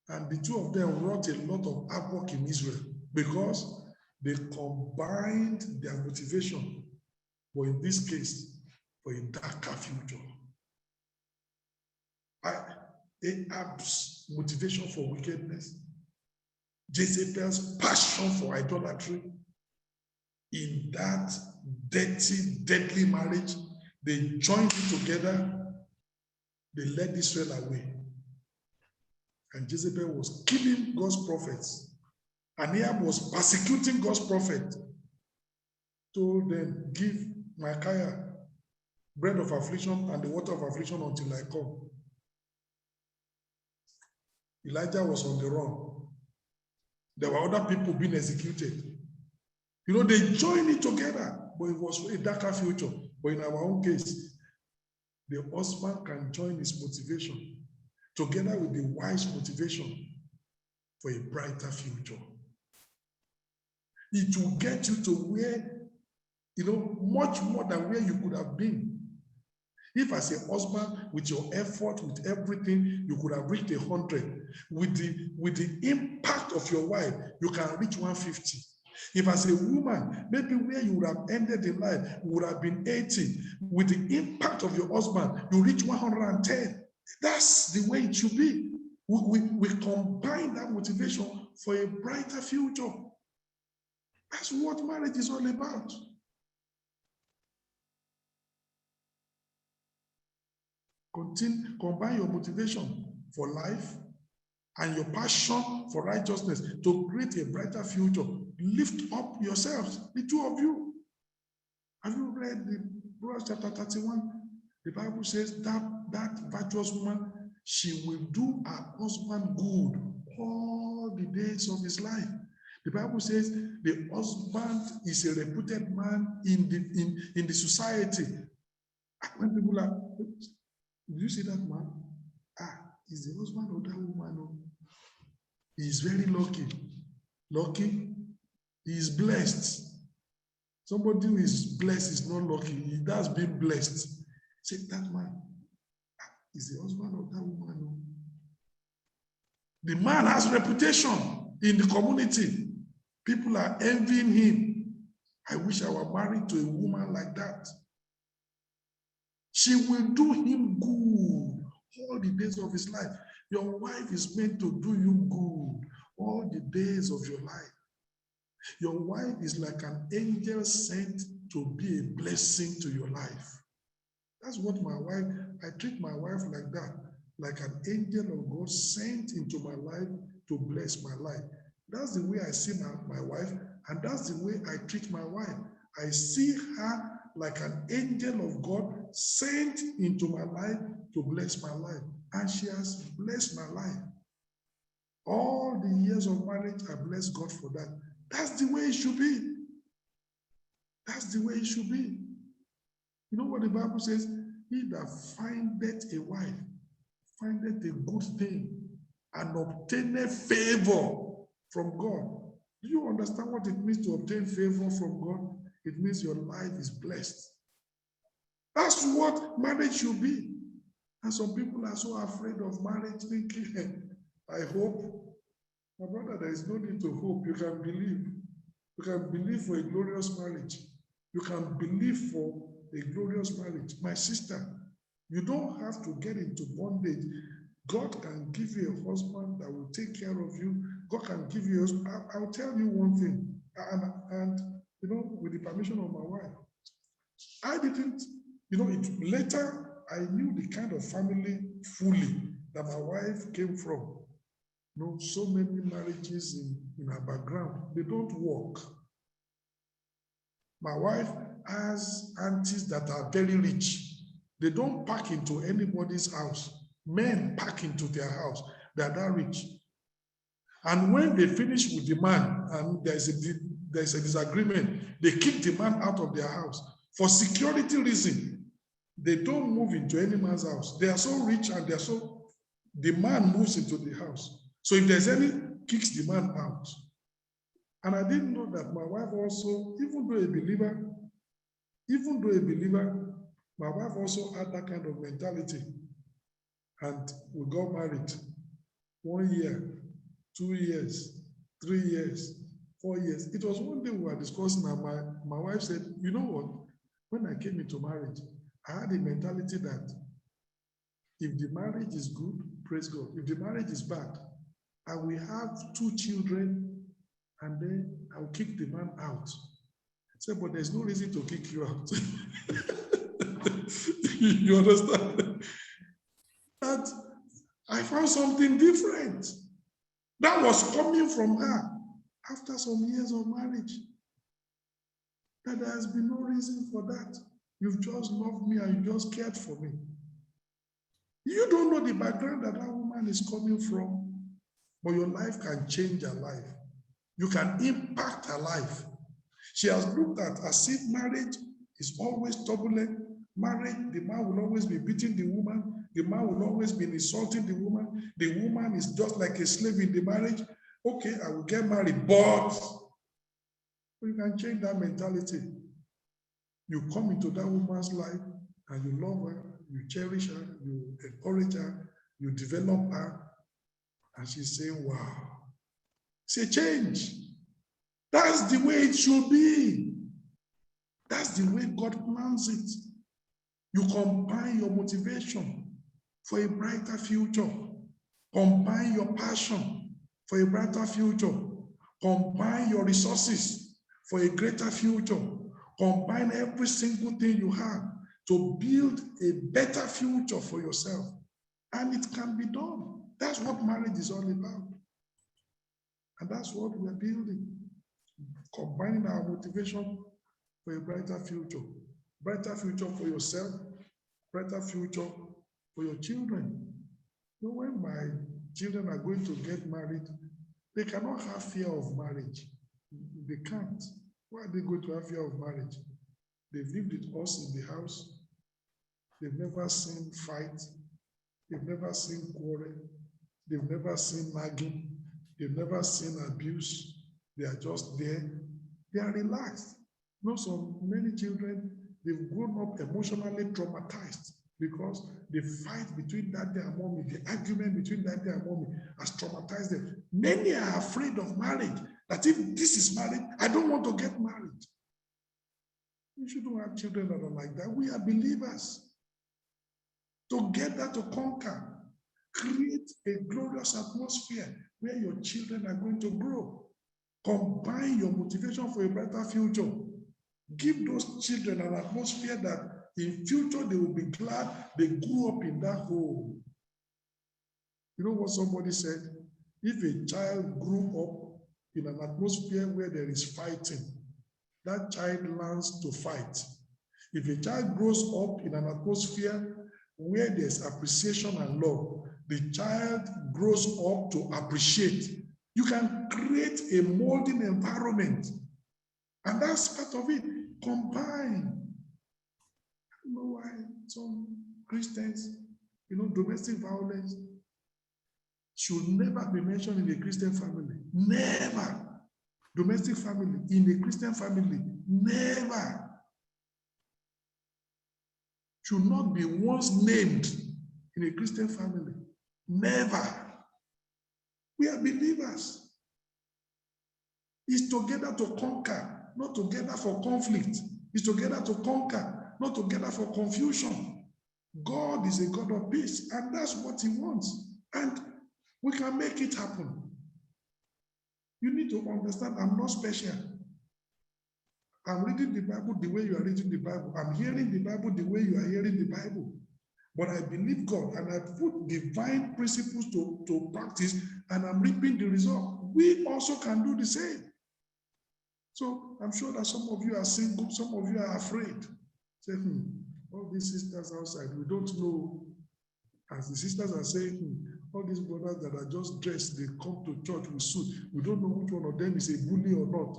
S1: And the two of them wrought a lot of havoc in Israel because they combined their motivation, but in this case, for a darker future. Ahab's motivation for wickedness, Jezebel's passion for idolatry, in that dirty, deadly marriage, they joined it together, they led Israel away. And Jezebel was killing God's prophets, and Ahab was persecuting God's prophet. Told them, give Micaiah bread of affliction and the water of affliction until I come. Elijah was on the run. There were other people being executed. They joined it together, but it was a darker future. But in our own case, the husband can join his motivation together with the wife's motivation for a brighter future. It will get you to where, much more than where you could have been. If as a husband, with your effort, with everything, you could have reached 100. With the impact of your wife, you can reach 150. If as a woman, maybe where you would have ended in life would have been 80. With the impact of your husband, you reach 110. That's the way it should be. We combine that motivation for a brighter future. That's what marriage is all about. Combine your motivation for life and your passion for righteousness to create a brighter future. Lift up yourselves, the two of you. Have you read the Proverbs chapter 31? The Bible says that virtuous woman, she will do her husband good all the days of his life. The Bible says the husband is a reputed man in the society. When people are, do you see that man? Is the husband of that woman? He is very lucky. Lucky? He is blessed. Somebody who is blessed is not lucky. He has been blessed. Say, that man is the husband of that woman. The man has reputation in the community. People are envying him. I wish I were married to a woman like that. She will do him good all the days of his life. Your wife is meant to do you good all the days of your life. Your wife is like an angel sent to be a blessing to your life. That's what my wife, I treat my wife like that, like an angel of God sent into my life to bless my life. That's the way I see my wife, and that's the way I treat my wife. I see her like an angel of God sent into my life to bless my life. And she has blessed my life. All the years of marriage, I bless God for that. That's the way it should be. That's the way it should be. You know what the Bible says? He that findeth a wife, findeth a good thing, and obtaineth favor from God. Do you understand what it means to obtain favor from God? It means your life is blessed. That's what marriage should be. And some people are so afraid of marriage, thinking, I hope. My brother, there is no need to hope. You can believe. You can believe for a glorious marriage. You can believe for a glorious marriage. My sister, you don't have to get into bondage. God can give you a husband that will take care of you. God can give you a, I'll tell you one thing. And with the permission of my wife, I didn't Later I knew the kind of family fully that my wife came from. So many marriages in her background, they don't work. My wife has aunties that are very rich. They don't pack into anybody's house. Men pack into their house. They are that rich. And when they finish with the man and there's a disagreement, they kick the man out of their house. For security reason, they don't move into any man's house. They are so rich and the man moves into the house. So if there's any, kicks the man out. And I didn't know that my wife also, even though a believer, my wife also had that kind of mentality. And we got married 1 year, 2 years, 3 years, 4 years. It was one day we were discussing and my wife said, you know what? When I came into marriage, I had a mentality that if the marriage is good, praise God. If the marriage is bad, I will have 2 children and then I'll kick the man out. I said, but there's no reason to kick you out. You understand? That I found something different. That was coming from her after some years of marriage. That there has been no reason for that. You've just loved me and you just cared for me. You don't know the background that woman is coming from, but your life can change her life. You can impact her life. She has looked at as if marriage is always turbulent. Marriage, the man will always be beating the woman. The man will always be insulting the woman. The woman is just like a slave in the marriage. Okay, I will get married, but you can change that mentality. You come into that woman's life and you love her, you cherish her, you encourage her, you develop her, and she's saying, wow. It's a change. That's the way it should be. That's the way God plans it. You combine your motivation for a brighter future. Combine your passion for a brighter future. Combine your resources for a greater future. Combine every single thing you have to build a better future for yourself. And it can be done. That's what marriage is all about. And that's what we're building. Combining our motivation for a brighter future. Brighter future for yourself, brighter future for your children. When my children are going to get married, they cannot have fear of marriage. They can't. Why are they going to have fear of marriage? They've lived with us in the house. They've never seen fight. They've never seen quarrel. They've never seen nagging. They've never seen abuse. They are just there. They are relaxed. So many children, they've grown up emotionally traumatized because the fight between daddy and mommy, the argument between daddy and mommy has traumatized them. Many are afraid of marriage, that if this is marriage, I don't want to get married. You shouldn't have children that are like that. We are believers. Together to conquer, create a glorious atmosphere where your children are going to grow. Combine your motivation for a brighter future. Give those children an atmosphere that in future they will be glad they grew up in that home. You know what somebody said? If a child grew up in an atmosphere where there is fighting, that child learns to fight. If a child grows up in an atmosphere where there's appreciation and love, the child grows up to appreciate. You can create a molding environment. And that's part of it. Combine. I don't know why some Christians, domestic violence should never be mentioned in a Christian family. Never. Domestic family in a Christian family, never. Should not be once named in a Christian family. Never. We are believers. It's together to conquer, not together for conflict. It's together to conquer, not together for confusion. God is a God of peace, and that's what He wants. And we can make it happen. You need to understand, I'm not special. I'm reading the Bible the way you are reading the Bible. I'm hearing the Bible the way you are hearing the Bible. But I believe God and I put divine principles to practice and I'm reaping the result. We also can do the same. So I'm sure that some of you are single, some of you are afraid. Say, all these sisters outside, we don't know. As the sisters are saying, all these brothers that are just dressed, they come to church with suit. We don't know which one of them is a bully or not.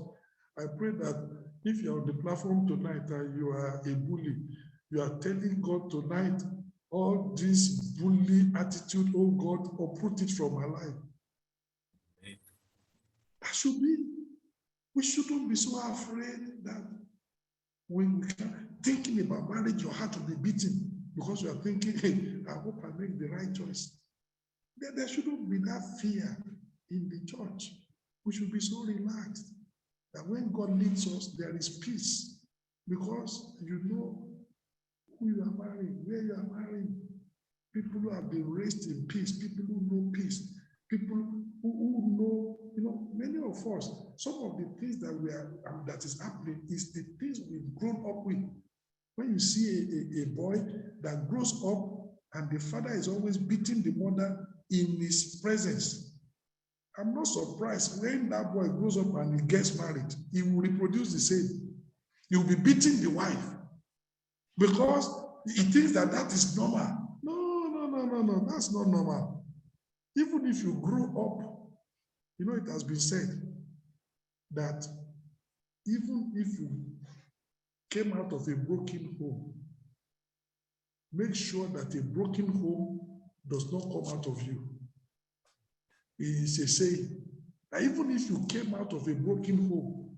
S1: I pray that if you're on the platform tonight and you are a bully, you are telling God tonight, all this bully attitude, oh God, uproot it from my life. That should be. We shouldn't be so afraid that when we are thinking about marriage, your heart will be beating because you are thinking, hey, I hope I make the right choice. There shouldn't be that fear in the church. We should be so relaxed that when God leads us, there is peace because you know who you are marrying, where you are marrying. People who have been raised in peace, people who know peace, people who know, many of us, some of the things that that is happening is the things we've grown up with. When you see a boy that grows up and the father is always beating the mother in his presence, I'm not surprised when that boy grows up and he gets married, he will reproduce the same. He will be beating the wife because he thinks that is normal. No, that's not normal. Even if you grow up, it has been said that even if you came out of a broken home, make sure that a broken home does not come out of you. It is a saying that even if you came out of a broken home,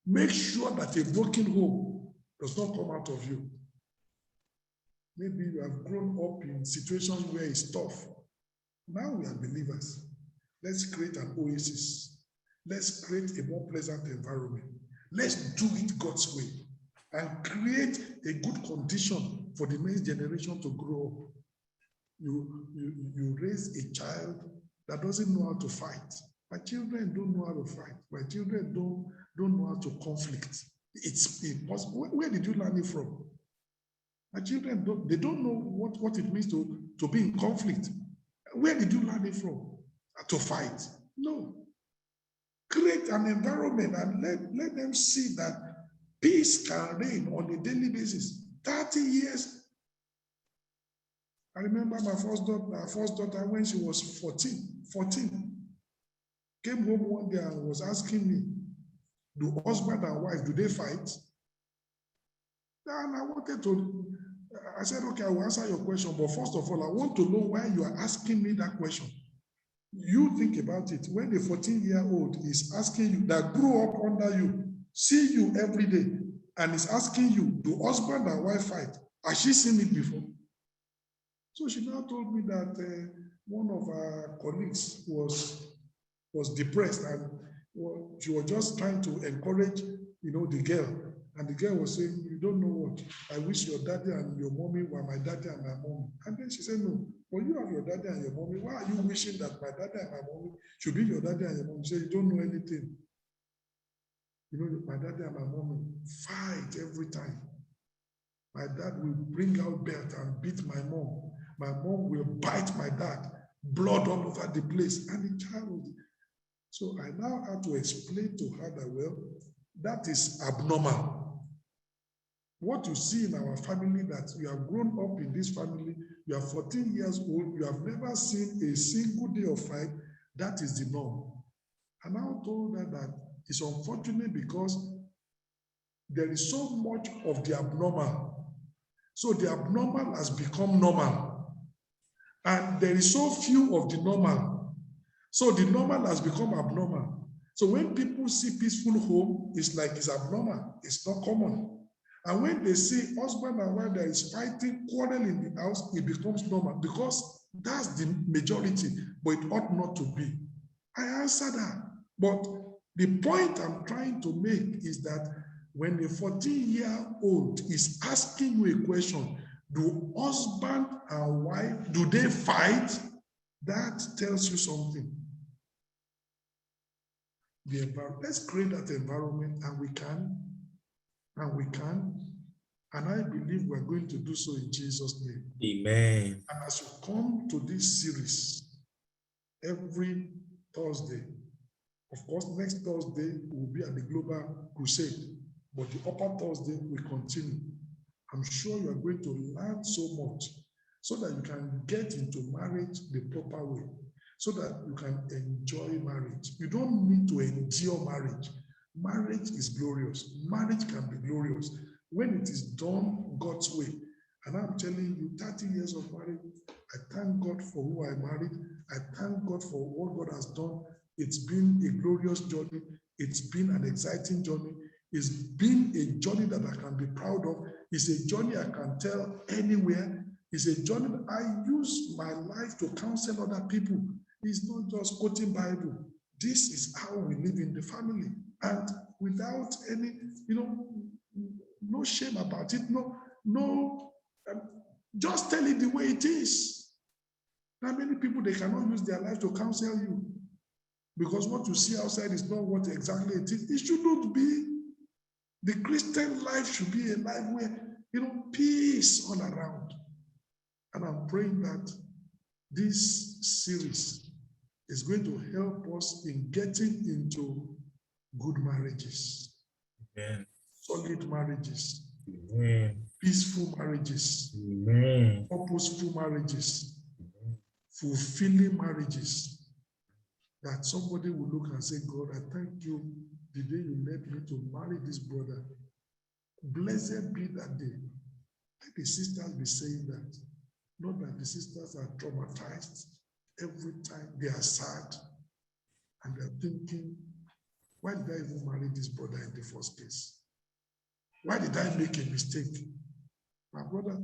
S1: make sure that a broken home does not come out of you. Maybe you have grown up in situations where it's tough. Now we are believers. Let's create an oasis. Let's create a more pleasant environment. Let's do it God's way and create a good condition for the next generation to grow up. You raise a child that doesn't know how to fight. My children don't know how to fight. My children don't know how to conflict. It's impossible. Where did you learn it from? My children don't know what it means to be in conflict. Where did you learn it from? To fight? No. Create an environment and let them see that peace can reign on a daily basis. 30 years. I remember my first daughter when she was 14, came home one day and was asking me, do husband and wife, do they fight? And I said, okay, I will answer your question, but first of all, I want to know why you are asking me that question. You think about it. When a 14-year-old is asking you, that grew up under you, see you every day, and is asking you, do husband and wife fight? Has she seen it before? So she now told me that one of her colleagues was depressed and she was just trying to encourage, the girl. And the girl was saying, you don't know what? I wish your daddy and your mommy were my daddy and my mommy. And then she said, no, but you have your daddy and your mommy. Why are you wishing that my daddy and my mommy should be your daddy and your mommy? She said, you don't know anything. My daddy and my mommy fight every time. My dad will bring out belt and beat my mom. My mom will bite my dad, blood all over the place. And the child. So I now had to explain to her that, well, that is abnormal. What you see in our family, that you have grown up in this family, you are 14 years old, you have never seen a single day of fight, that is the norm. I now told her that it's unfortunate because there is so much of the abnormal. So the abnormal has become normal. And there is so few of the normal. So the normal has become abnormal. So when people see peaceful home, it's like it's abnormal. It's not common. And when they see husband and wife that is fighting, quarrel in the house, it becomes normal because that's the majority, but it ought not to be. I answer that. But the point I'm trying to make is that when a 14-year-old is asking you a question, do husband and wife, do they fight? That tells you something. The environment, let's create that environment and we can and we can. And I believe we're going to do so in Jesus' name.
S3: Amen.
S1: And as you come to this series every Thursday, of course, next Thursday will be at the Global Crusade, but the upper Thursday will continue. I'm sure you are going to learn so much so that you can get into marriage the proper way, so that you can enjoy marriage. You don't need to endure marriage. Marriage is glorious. Marriage can be glorious when it is done God's way. And I'm telling you, 30 years of marriage, I thank God for who I married. I thank God for what God has done. It's been a glorious journey. It's been an exciting journey. It's been a journey that I can be proud of. It's a journey I can tell anywhere. It's a journey that I use my life to counsel other people. It's not just quoting Bible. This is how we live in the family. And without any, no shame about it. Just tell it the way it is. Now, many people, they cannot use their life to counsel you because what you see outside is not what exactly it is. It shouldn't be. The Christian life should be a life where, peace all around. And I'm praying that this series is going to help us in getting into good marriages,
S3: Amen.
S1: solid marriages,
S3: Amen.
S1: peaceful marriages,
S3: Amen.
S1: purposeful marriages, fulfilling marriages, that somebody will look and say, God, I thank you the day you led me to marry this brother. Blessed be that day. Let the sisters be saying that. Not that the sisters are traumatized every time they are sad and they're thinking, why did I even marry this brother in the first place? Why did I make a mistake? My brother,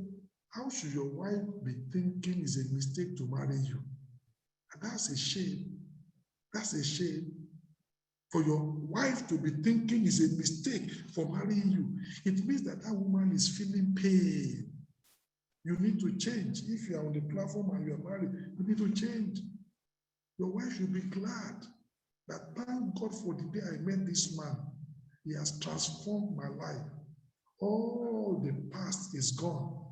S1: how should your wife be thinking is a mistake to marry you? And that's a shame. That's a shame. For your wife to be thinking is a mistake for marrying you. It means that woman is feeling pain. You need to change. If you are on the platform and you are married, you need to change. Your wife should be glad that thank God for the day I met this man. He has transformed my life. All the past is gone.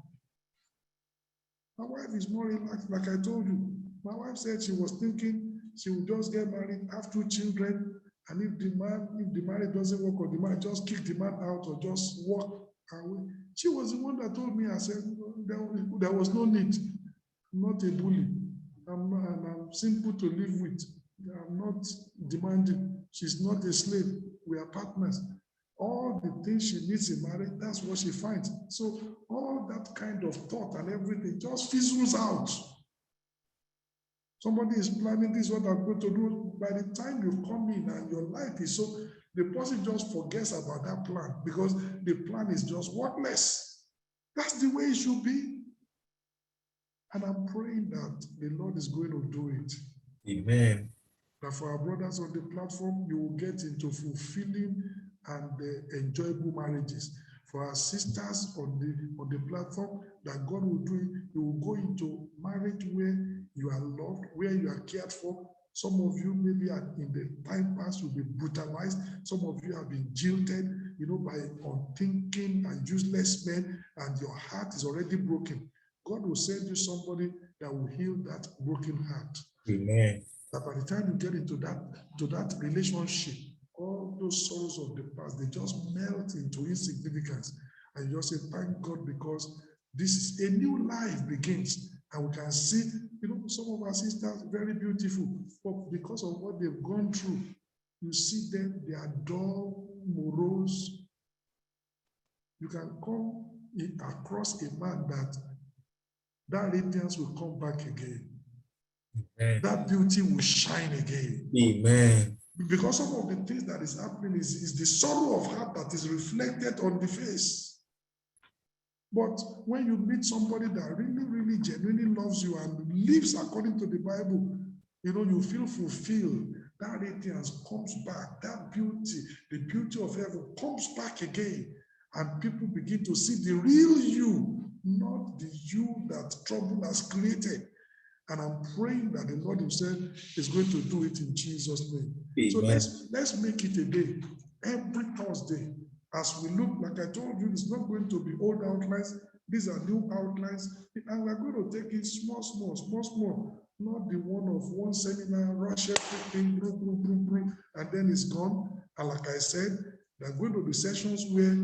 S1: My wife is more relaxed, like I told you. My wife said she was thinking she would just get married, have 2 children, and if the marriage doesn't work, or the man just kick the man out or just walk away. She was the one that told me, I said, there was no need. I'm not a bully. I'm simple to live with. I'm not demanding. She's not a slave. We are partners. All the things she needs in marriage, that's what she finds. So all that kind of thought and everything just fizzles out. Somebody is planning this, what I'm going to do. By the time you come in and your life is so, the person just forgets about that plan because the plan is just worthless. That's the way it should be. And I'm praying that the Lord is going to do it.
S3: Amen.
S1: That for our brothers on the platform, you will get into fulfilling and enjoyable marriages. For our sisters on the platform, that God will do it. You will go into marriage where you are loved, where you are cared for. Some of you maybe in the time past will be brutalized. Some of you have been jilted, by unthinking and useless men, and your heart is already broken. God will send you somebody that will heal that broken heart.
S3: Amen.
S1: That by the time you get into that relationship, all those sorrows of the past, they just melt into insignificance. And you just say, thank God, because this is a new life begins. And we can see, some of our sisters, very beautiful, but because of what they've gone through, you see them, they are dull, morose. You can come across a man that radiance will come back again.
S3: Amen.
S1: That beauty will shine again.
S3: Amen.
S1: Because some of the things that is happening is the sorrow of heart that is reflected on the face. But when you meet somebody that really, really genuinely loves you and lives according to the Bible, you feel fulfilled. That radiance comes back. That beauty, the beauty of heaven comes back again. And people begin to see the real you, not the you that trouble has created. And I'm praying that the Lord himself is going to do it in Jesus' name.
S3: Amen.
S1: So let's make it a day. Every Thursday, As we look, like I told you, it's not going to be old outlines. These are new outlines. And we're going to take it small, not the one of one seminar, rush everything, and then it's gone. And like I said, there are going to be sessions where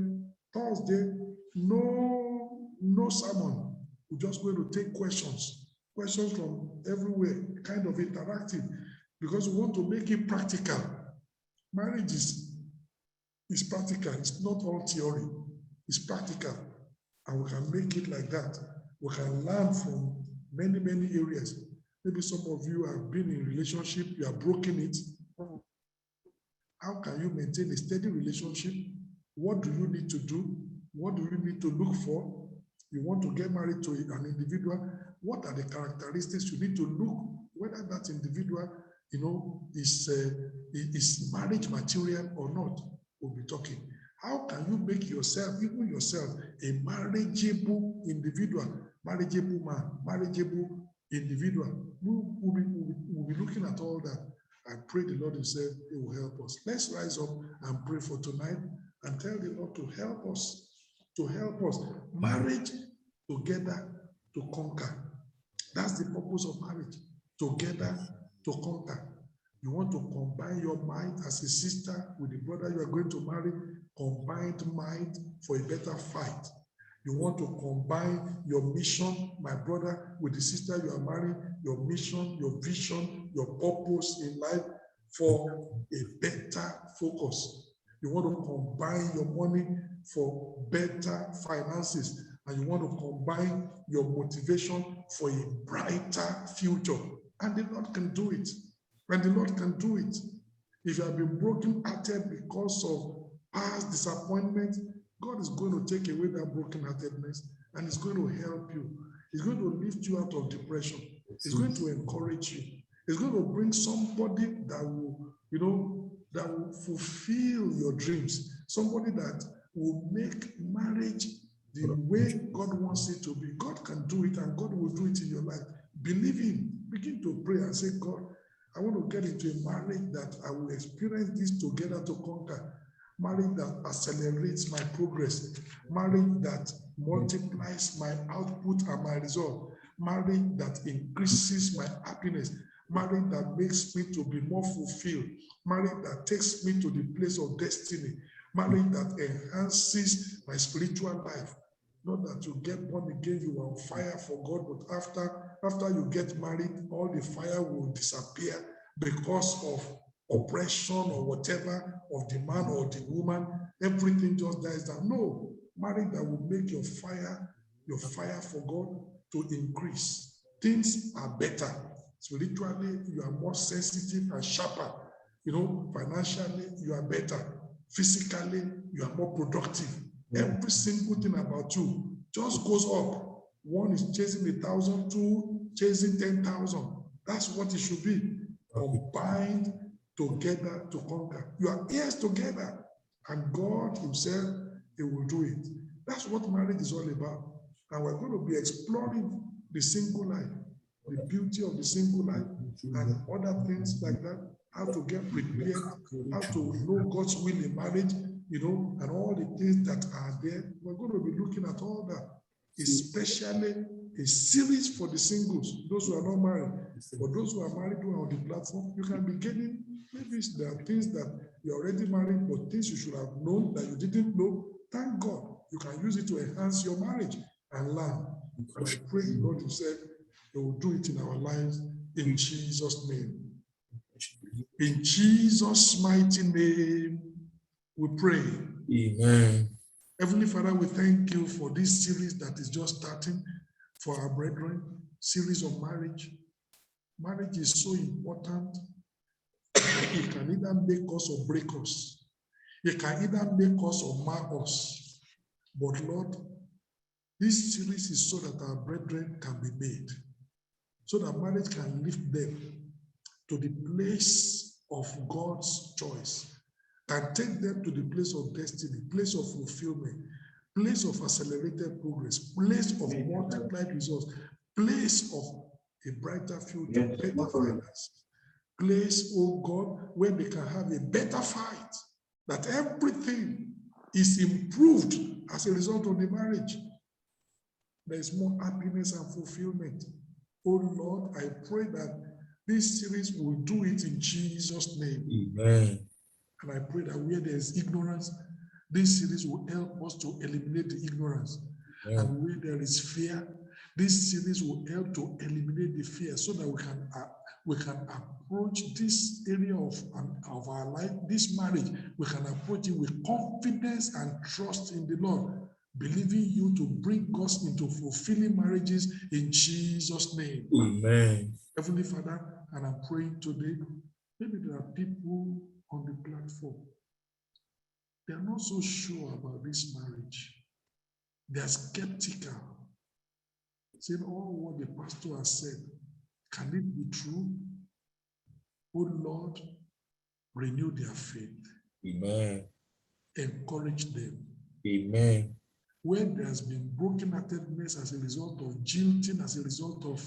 S1: Thursday, no sermon. We're just going to take questions from everywhere, kind of interactive, because we want to make it practical. Marriage is practical. It's not all theory. It's practical. And we can make it like that. We can learn from many, many areas. Maybe some of you have been in a relationship, you have broken it. How can you maintain a steady relationship? What do you need to do? What do you need to look for? You want to get married to an individual. What are the characteristics you need to look whether that individual, is marriage material or not? We'll be talking. How can you make yourself, even yourself, a marriageable individual, marriageable man, marriageable individual? We'll be looking at all that. I pray the Lord himself, he will help us. Let's rise up and pray for tonight and tell the Lord to help us, Marriage together to conquer. That's the purpose of marriage. Together to conquer. You want to combine your mind as a sister with the brother you are going to marry, combined mind for a better fight. You want to combine your mission, my brother, with the sister you are marrying, your mission, your vision, your purpose in life for a better focus. You want to combine your money for better finances, and you want to combine your motivation for a brighter future. And the Lord can do it. And the Lord can do it. If you have been broken-hearted because of past disappointment, God is going to take away that broken-heartedness, and He's going to help you. He's going to lift you out of depression. He's going to encourage you. He's going to bring somebody that will, that will fulfill your dreams. Somebody that will make marriage the way God wants it to be. God can do it, and God will do it in your life. Believe Him. Begin to pray and say, God, I want to get into a marriage that I will experience this together to conquer. Marriage that accelerates my progress. Marriage that multiplies my output and my result. Marriage that increases my happiness. Marriage that makes me to be more fulfilled. Marriage that takes me to the place of destiny. Marriage that enhances my spiritual life. Not that you get born again, you are on fire for God, but after you get married, all the fire will disappear because of oppression or whatever of the man or the woman. Everything just dies down. No, marriage that will make your fire for God to increase. Things are better. Spiritually, you are more sensitive and sharper. Financially, you are better. Physically, you are more productive. Every single thing about you just goes up. One is chasing 1,000, two chasing 10,000. That's what it should be. Combined together to conquer. You are heirs together, and God Himself, He will do it. That's what marriage is all about. And we're going to be exploring the single life, the beauty of the single life, and other things like that. How to get prepared, how to know God's will in marriage, and all the things that are there. We're going to be looking at all that, especially a series for the singles, those who are not married. For those who are married who are on the platform, you can be getting, maybe there are things that you're already married, but things you should have known that you didn't know. Thank God. You can use it to enhance your marriage and learn. And I pray the Lord Himself, He will do it in our lives in Jesus' name. In Jesus' mighty name, we pray.
S3: Amen.
S1: Heavenly Father, we thank you for this series that is just starting for our brethren, series of marriage. Marriage is so important. It can either make us or break us. It can either make us or mar us. But Lord, this series is so that our brethren can be made, so that marriage can lift them to the place of God's choice, can take them to the place of destiny, place of fulfillment, place of accelerated progress, place of multiplied results, place of a brighter future, better finance, place, oh God, where they can have a better fight, that everything is improved as a result of the marriage. There is more happiness and fulfillment. Oh Lord, I pray that this series will do it in Jesus' name.
S3: Amen.
S1: And I pray that where there is ignorance, this series will help us to eliminate the ignorance.
S3: Amen.
S1: And where there is fear, this series will help to eliminate the fear so that we can approach this area of our life, this marriage, we can approach it with confidence and trust in the Lord, believing you to bring us into fulfilling marriages in Jesus' name.
S3: Amen.
S1: Heavenly Father, and I'm praying today, maybe there are people on the platform, they are not so sure about this marriage. They are skeptical, saying, oh, what the pastor has said, can it be true? Oh Lord, renew their faith.
S3: Amen.
S1: Encourage them.
S3: Amen.
S1: When there has been brokenheartedness as a result of jilting, as a result of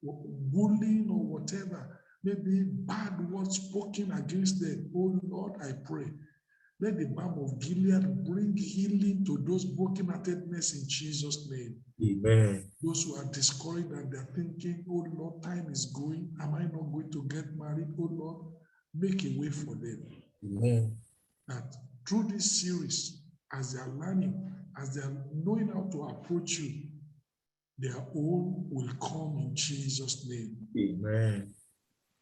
S1: bullying or whatever, maybe bad words spoken against them, oh Lord, I pray, let the balm of Gilead bring healing to those brokenheartedness in Jesus' name.
S3: Amen.
S1: Those who are discouraged and they're thinking, oh Lord, time is going. Am I not going to get married? Oh Lord, make a way for them.
S3: Amen.
S1: That through this series, as they are learning, as they are knowing how to approach you, their own will come in Jesus' name.
S3: Amen.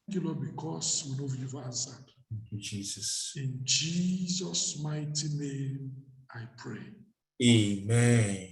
S1: Thank you, Lord, because we know you've answered.
S3: Thank you, Jesus.
S1: In Jesus' mighty name, I pray.
S3: Amen.